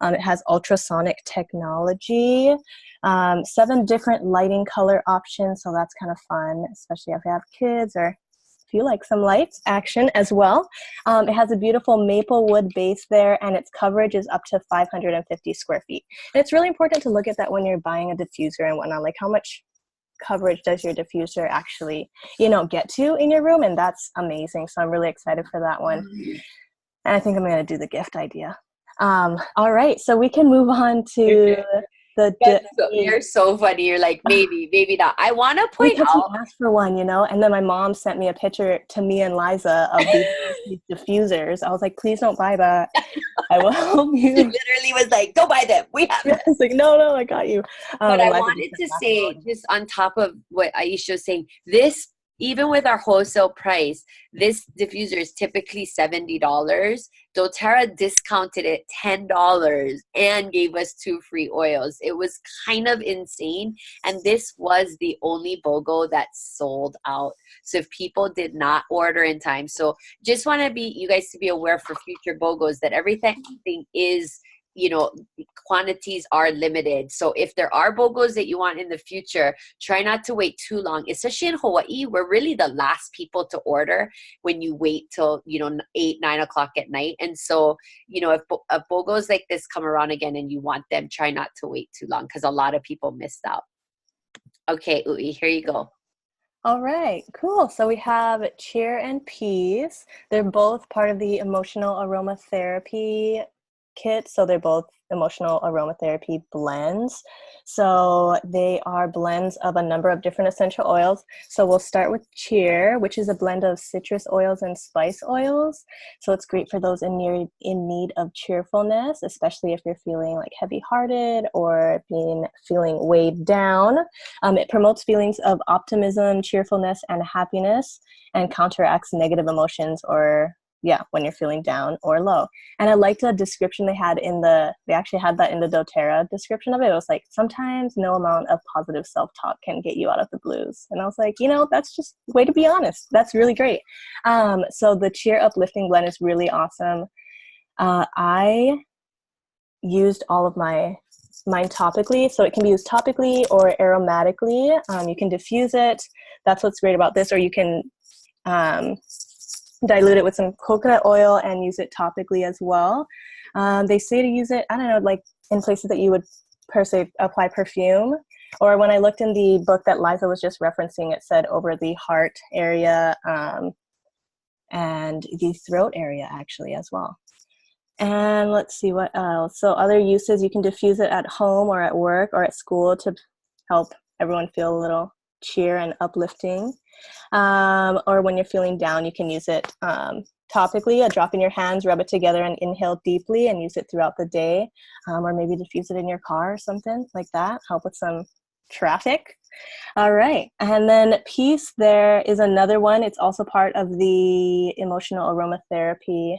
It has ultrasonic technology, 7 different lighting color options, so that's kind of fun, especially if you have kids or if you like some lights action as well. It has a beautiful maple wood base there, and its coverage is up to 550 square feet. And it's really important to look at that when you're buying a diffuser and whatnot, like how much coverage does your diffuser actually, get to in your room, and that's amazing. So I'm really excited for that one. And I think I'm going to do the gift idea. All right, so we can move on to You're so funny. You're like, maybe not. I want to point because out. he asked for one, and then my mom sent me a picture to me and Liza of these diffusers. I was like, please don't buy that. I will help you. She literally was like, don't buy them. We have them. I was like, no, I got you. But I wanted to say, just on top of what Aisha was saying, this, even with our wholesale price, this diffuser is typically $70. doTERRA discounted it $10 and gave us 2 free oils. It was kind of insane. And this was the only BOGO that sold out. So if people did not order in time, so just want to you guys to be aware for future BOGOs that everything is, quantities are limited. So if there are BOGOs that you want in the future, try not to wait too long, especially in Hawaii. We're really the last people to order when you wait till, 8, 9 o'clock at night. And so, if BOGOs like this come around again and you want them, try not to wait too long because a lot of people missed out. Okay, Ui, here you go. All right, cool. So we have cheer and peace. They're both part of the emotional aromatherapy kit, so they're both emotional aromatherapy blends. So they are blends of a number of different essential oils. So we'll start with cheer, which is a blend of citrus oils and spice oils. So it's great for those in need of cheerfulness, especially if you're feeling like heavy-hearted or feeling weighed down. It promotes feelings of optimism, cheerfulness, and happiness, and counteracts negative emotions when you're feeling down or low. And I liked the description they actually had that in the doTERRA description of it. It was like, sometimes no amount of positive self-talk can get you out of the blues. And I was like, that's just a way to be honest. That's really great. So the Cheer Uplifting blend is really awesome. I used all of mine topically, so it can be used topically or aromatically. You can diffuse it. That's what's great about this. Or you can dilute it with some coconut oil and use it topically as well. They say to use it, I don't know, like in places that you would per se apply perfume. Or when I looked in the book that Liza was just referencing, it said over the heart area and the throat area actually as well. And let's see what else. So other uses, you can diffuse it at home or at work or at school to help everyone feel a little cheer and uplifting. Or when you're feeling down, you can use it topically, a drop in your hands, rub it together and inhale deeply and use it throughout the day. Or maybe diffuse it in your car or something like that, help with some traffic. All right. And then peace, there is another one. It's also part of the emotional aromatherapy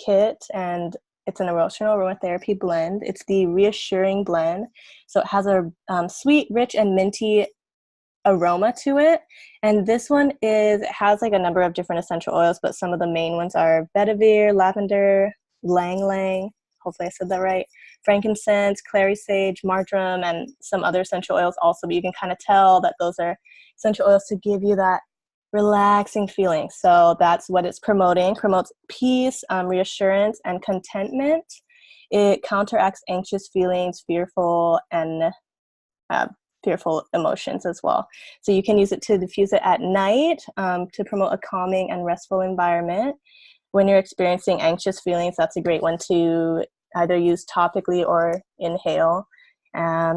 kit, and it's an emotional aromatherapy blend. It's the reassuring blend. So it has a sweet, rich, and minty aroma to it. And this one has like a number of different essential oils, but some of the main ones are vetiver, lavender, lang lang, hopefully I said that right, frankincense, clary sage, marjoram, and some other essential oils also. But you can kind of tell that those are essential oils to give you that relaxing feeling. So that's what it's promoting. Promotes peace, reassurance, and contentment. It counteracts anxious feelings, fearful emotions as well. So you can use it to diffuse it at night, to promote a calming and restful environment. When you're experiencing anxious feelings, that's a great one to either use topically or inhale.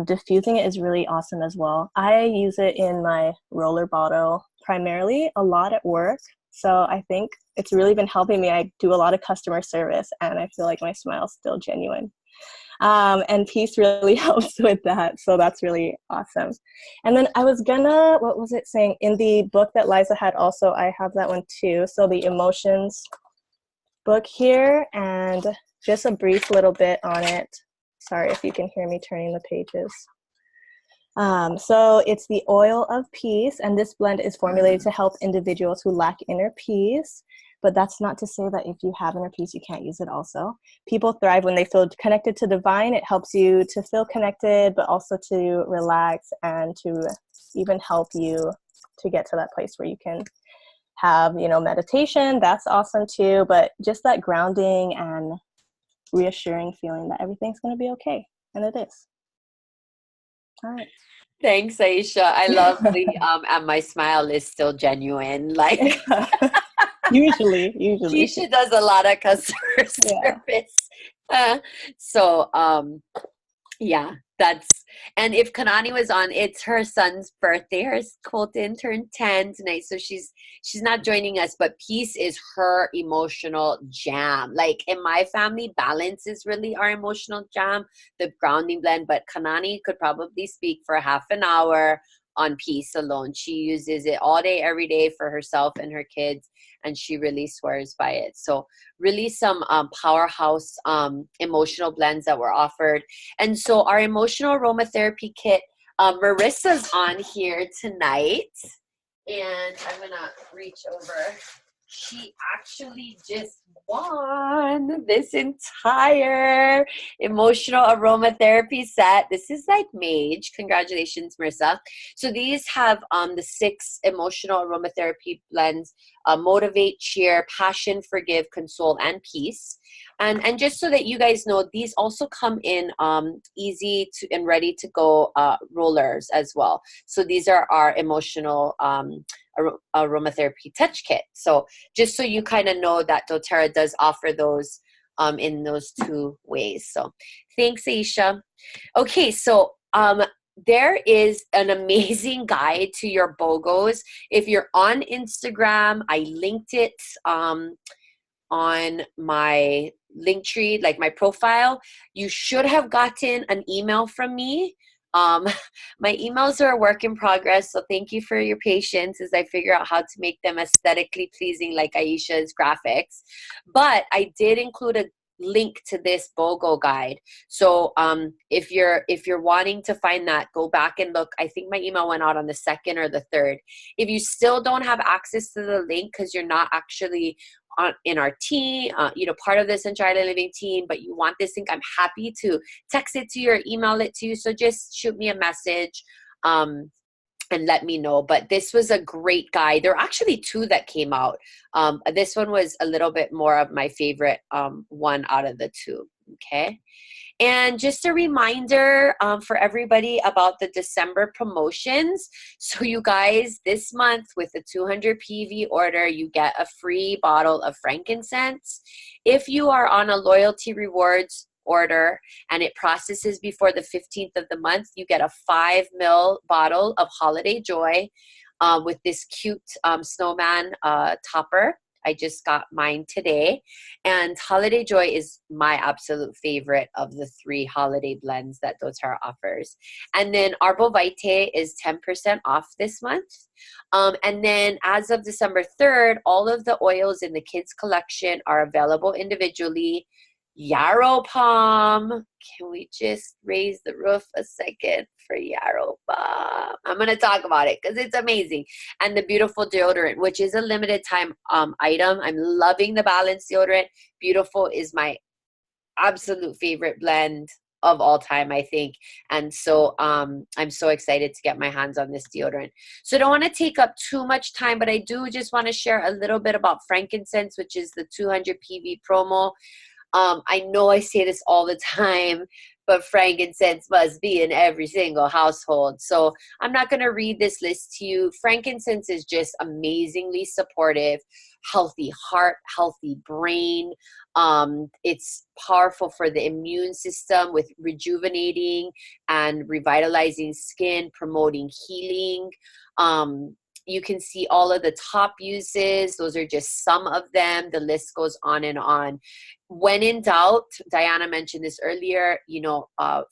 Diffusing it is really awesome as well. I use it in my roller bottle primarily, a lot at work. So I think it's really been helping me. I do a lot of customer service, and I feel like my smile's still genuine. And peace really helps with that. So that's really awesome. And then I was what was it saying? In the book that Liza had also, I have that one too. So the emotions book here, and just a brief little bit on it. Sorry if you can hear me turning the pages. So it's the oil of peace, and this blend is formulated to help individuals who lack inner peace. But that's not to say that if you have inner peace, you can't use it also. People thrive when they feel connected to divine. It helps you to feel connected, but also to relax and to even help you to get to that place where you can have, meditation. That's awesome too. But just that grounding and reassuring feeling that everything's going to be okay. And it is. All right. Thanks, Aisha. I love the and my smile is still genuine. Like usually. Keisha does a lot of customer service. Yeah, and if Kanani was on, it's her son's birthday. Her Colton turned 10 tonight, so she's not joining us, but peace is her emotional jam. Like in my family, balance is really our emotional jam, the grounding blend, but Kanani could probably speak for half an hour on peace alone. She uses it all day, every day for herself and her kids, and she really swears by it. So really some powerhouse emotional blends that were offered. And so our emotional aromatherapy kit, Marissa's on here tonight, and I'm gonna reach over. She actually just won this entire emotional aromatherapy set. This is like Mage. Congratulations, Marissa. So these have the 6 emotional aromatherapy blends: motivate, cheer, passion, forgive, console, and peace. And just so that you guys know, these also come in easy to and ready to go rollers as well. So these are our emotional aromatherapy touch kit. So just so you kind of know that doTERRA does offer those in those 2 ways. So thanks, Aisha. Okay, so there is an amazing guide to your BOGOs. If you're on Instagram, I linked it on my link tree, like my profile. You should have gotten an email from me. My emails are a work in progress, so thank you for your patience as I figure out how to make them aesthetically pleasing like Aisha's graphics. But I did include a link to this BOGO guide. So if you're wanting to find that, go back and look. I think my email went out on the 2nd or the 3rd. If you still don't have access to the link because you're not actually in our team, part of the Essential Island Living team, but you want this link, I'm happy to text it to you or email it to you. So just shoot me a message and let me know. But this was a great guide. There are actually 2 that came out. This one was a little bit more of my favorite one out of the 2. Okay. And just a reminder for everybody about the December promotions. So you guys, this month with a 200 PV order, you get a free bottle of frankincense. If you are on a loyalty rewards order and it processes before the 15th of the month, you get a 5 ml bottle of Holiday Joy with this cute snowman topper. I just got mine today, and Holiday Joy is my absolute favorite of the 3 holiday blends that doTERRA offers. And then Arbo Vitae is 10% off this month. And then as of December 3rd, all of the oils in the kids collection are available individually. Yarrow Palm. Can we just raise the roof a second for Yarrow Palm? I'm going to talk about it because it's amazing. And the beautiful deodorant, which is a limited time item. I'm loving the Balance deodorant. Beautiful is my absolute favorite blend of all time, I think. And so I'm so excited to get my hands on this deodorant. So I don't want to take up too much time, but I do just want to share a little bit about Frankincense, which is the 200 PV promo. I know I say this all the time, but frankincense must be in every single household. So I'm not going to read this list to you. Frankincense is just amazingly supportive, healthy heart, healthy brain. It's powerful for the immune system with rejuvenating and revitalizing skin, promoting healing. You can see all of the top uses. Those are just some of them. The list goes on and on. When in doubt, Diana mentioned this earlier,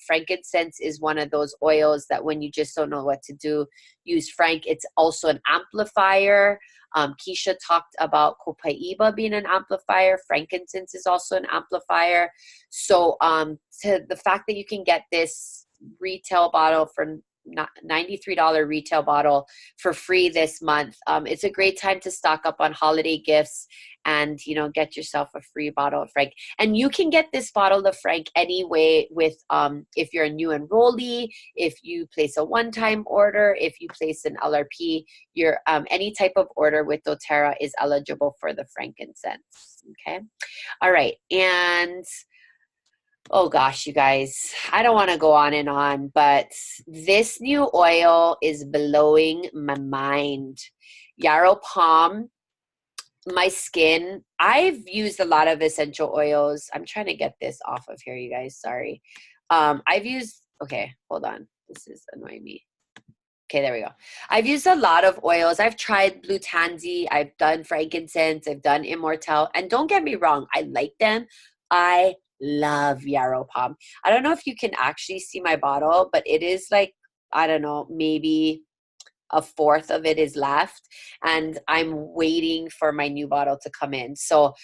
frankincense is one of those oils that when you just don't know what to do, use frank. It's also an amplifier. Keisha talked about Copaiba being an amplifier. Frankincense is also an amplifier. So to the fact that you can get this retail bottle for $93 retail bottle for free this month. It's a great time to stock up on holiday gifts and, get yourself a free bottle of Frank. And you can get this bottle of Frank anyway with, if you're a new enrollee, if you place a one-time order, if you place an LRP, any type of order with doTERRA is eligible for the frankincense. Okay. All right. And oh gosh, you guys, I don't want to go on and on, but this new oil is blowing my mind. Yarrow Palm, my skin, I've used a lot of essential oils. I'm trying to get this off of here, you guys. Sorry. Okay, hold on. This is annoying me. Okay, there we go. I've used a lot of oils. I've tried Blue Tansy. I've done frankincense. I've done Immortelle. And don't get me wrong, I like them. I love Yarrow Palm. I don't know if you can actually see my bottle, but it is like, I don't know, maybe a fourth of it is left. And I'm waiting for my new bottle to come in. So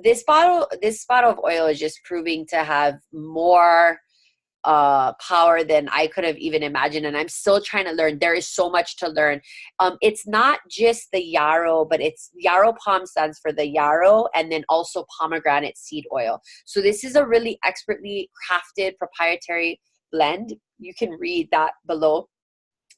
this bottle of oil is just proving to have more power than I could have even imagined. And I'm still trying to learn. There is so much to learn. It's not just the yarrow, but it's Yarrow Palm stands for the yarrow and then also pomegranate seed oil. So this is a really expertly crafted proprietary blend. You can read that below.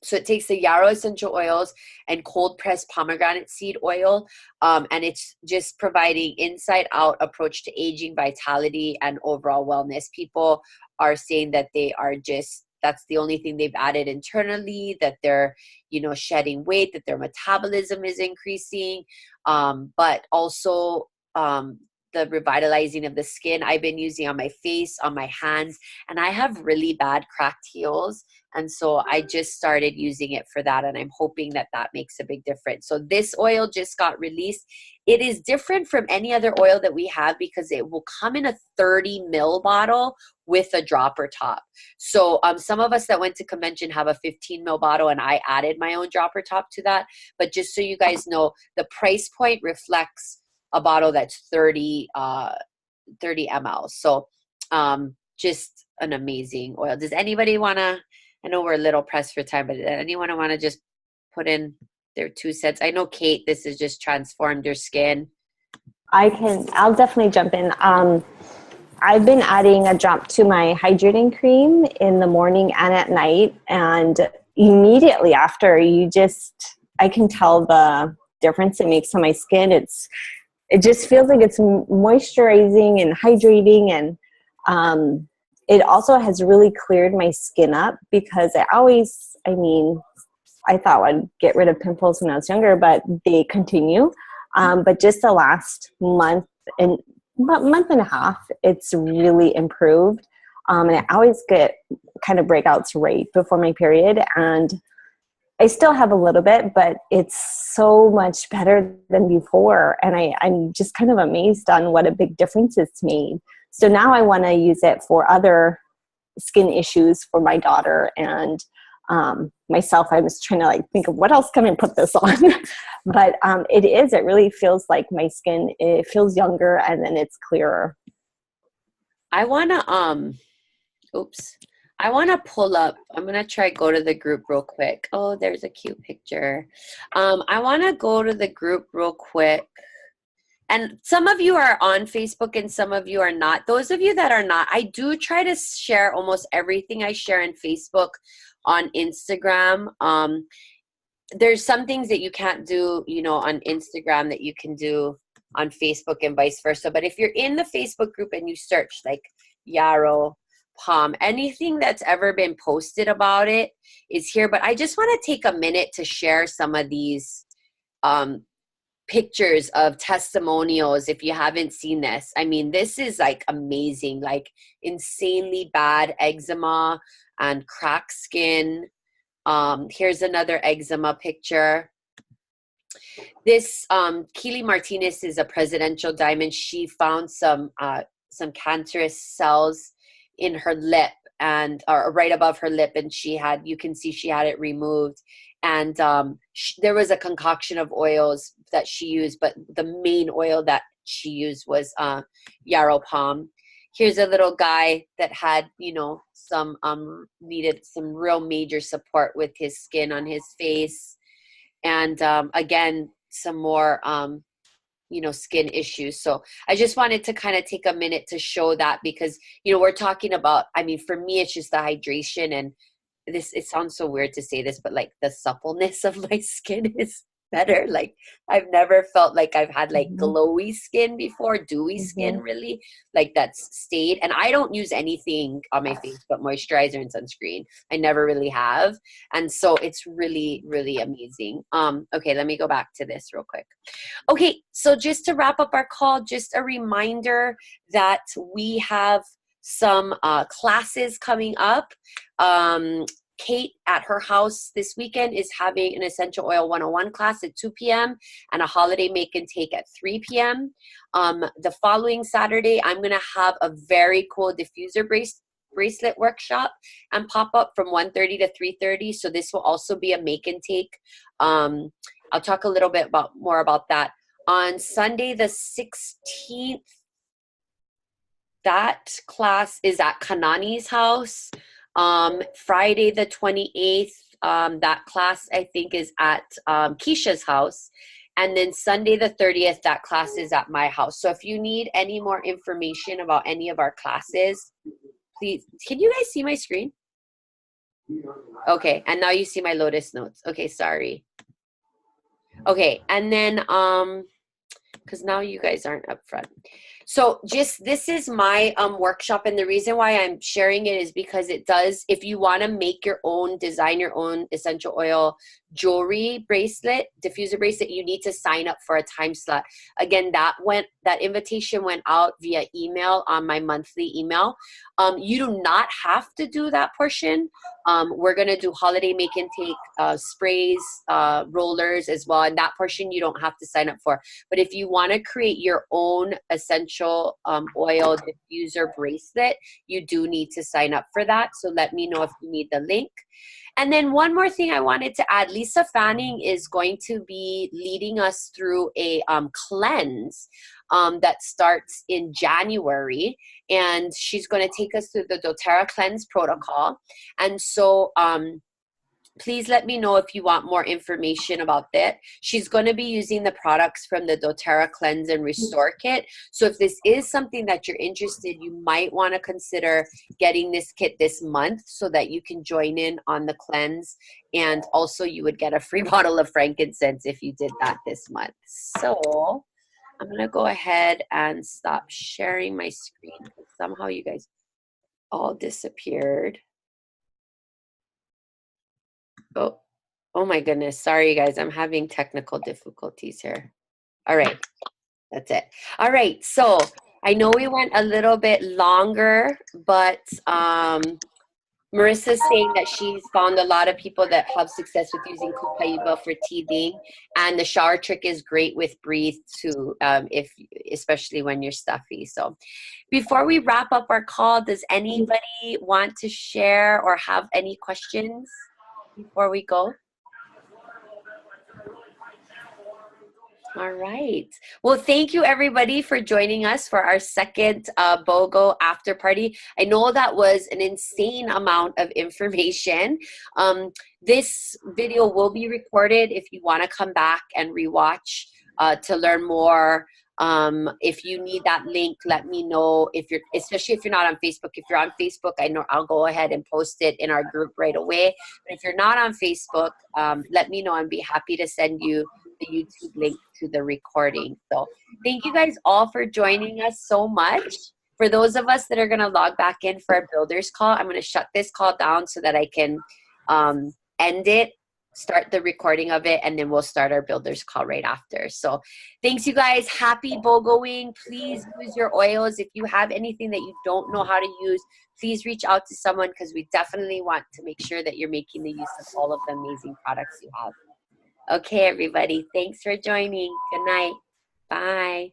So it takes the yarrow essential oils and cold pressed pomegranate seed oil. And it's just providing inside out approach to aging, vitality, and overall wellness. People are saying that that's the only thing they've added internally, that they're, shedding weight, that their metabolism is increasing, but also, the revitalizing of the skin. I've been using on my face, on my hands, and I have really bad cracked heels. And so I just started using it for that. And I'm hoping that makes a big difference. So this oil just got released. It is different from any other oil that we have because it will come in a 30 ml bottle with a dropper top. So some of us that went to convention have a 15 ml bottle, and I added my own dropper top to that. But just so you guys know, the price point reflects a bottle that's 30 ml. So just an amazing oil. Does anybody want to, I know we're a little pressed for time, but anyone want to just put in their 2 cents? I know, Kate, this has just transformed your skin. I'll definitely jump in. I've been adding a drop to my hydrating cream in the morning and at night. And immediately after, I can tell the difference it makes on my skin. It just feels like it's moisturizing and hydrating, and it also has really cleared my skin up because I thought I'd get rid of pimples when I was younger, but they continue. But just the last month and a half, it's really improved. And I always get kind of breakouts right before my period, and I still have a little bit, but it's so much better than before. And I'm just kind of amazed on what a big difference it's made. So now I want to use it for other skin issues for my daughter and myself. I was trying to think of what else can I put this on. But it really feels like my skin, it feels younger and then it's clearer. I want to, oops. I want to pull up, I'm going to try go to the group real quick. Oh, there's a cute picture. I want to go to the group real quick. And some of you are on Facebook and some of you are not. Those of you that are not, I do try to share almost everything I share on Facebook on Instagram. There's some things that you can't do, you know, on Instagram that you can do on Facebook and vice versa. But if you're in the Facebook group and you search like Yarrow Palm, anything that's ever been posted about it is here. But I just want to take a minute to share some of these pictures of testimonials. If you haven't seen this, I mean, this is like amazing, like insanely bad eczema and cracked skin. Here's another eczema picture. This Keely Martinez is a presidential diamond. She found some cancerous cells in her lip and or right above her lip, and she had, you can see she had it removed. And there was a concoction of oils that she used, but the main oil that she used was Yarrow Palm. Here's a little guy that had, you know, some needed some real major support with his skin on his face. And again, some more, you know, skin issues. So I just wanted to kind of take a minute to show that, because, you know, we're talking about, I mean, for me, it's just the hydration, and this, it sounds so weird to say this, but like the suppleness of my skin is better. Like I've never felt like I've had like glowy skin before, dewy skin really, like that's stayed. And I don't use anything on my face but moisturizer and sunscreen. I never really have. And so it's really, really amazing. Okay, let me go back to this real quick. Okay, so just to wrap up our call, just a reminder that we have some classes coming up. Kate at her house this weekend is having an Essential Oil 101 class at 2 p.m. and a holiday make and take at 3 p.m. The following Saturday, I'm going to have a very cool diffuser bracelet workshop and pop up from 1:30 to 3:30. So this will also be a make and take. I'll talk a little bit more about that. On Sunday the 16th, that class is at Kanani's house. Friday the 28th, that class I think is at Keisha's house. And then Sunday the 30th, that class is at my house. So if you need any more information about any of our classes, please, can you guys see my screen? Okay, and now you see my Lotus Notes. Okay, sorry. Okay, and then, because now you guys aren't up front. So just, this is my workshop, and the reason why I'm sharing it is because it does, if you want to make your own, design your own essential oil jewelry bracelet, diffuser bracelet, you need to sign up for a time slot. Again, that invitation went out via email on my monthly email. You do not have to do that portion. We're going to do holiday make and take sprays, rollers as well. And that portion you don't have to sign up for. But if you want to create your own essential oil diffuser bracelet, you do need to sign up for that. So let me know if you need the link. And then one more thing I wanted to add, Lisa Fanning is going to be leading us through a cleanse that starts in January. And she's going to take us through the doTERRA cleanse protocol. And so please let me know if you want more information about that. She's going to be using the products from the doTERRA Cleanse and Restore Kit. So if this is something that you're interested, you might want to consider getting this kit this month so that you can join in on the cleanse. And also you would get a free bottle of frankincense if you did that this month. So I'm going to go ahead and stop sharing my screen. Somehow you guys all disappeared. Oh my goodness. Sorry, guys. I'm having technical difficulties here. All right. That's it. All right. So I know we went a little bit longer, but Marissa's saying that she's found a lot of people that have success with using Copaiba for teething. And the shower trick is great with Breathe too, especially when you're stuffy. So before we wrap up our call, does anybody want to share or have any questions before we go? All right. Well, thank you everybody for joining us for our second BOGO after party. I know that was an insane amount of information. This video will be recorded if you want to come back and rewatch to learn more. If you need that link, let me know. Especially if you're not on Facebook. If you're on Facebook, I know I'll go ahead and post it in our group right away. But if you're not on Facebook, let me know and be happy to send you the YouTube link to the recording. So thank you guys all for joining us so much. For those of us that are going to log back in for a builder's call, I'm going to shut this call down so that I can end it, start the recording of it, and then we'll start our builder's call right after. So thanks you guys. Happy BOGOing. Please use your oils. If you have anything that you don't know how to use, please reach out to someone, because we definitely want to make sure that you're making the use of all of the amazing products you have. Okay, everybody. Thanks for joining. Good night. Bye.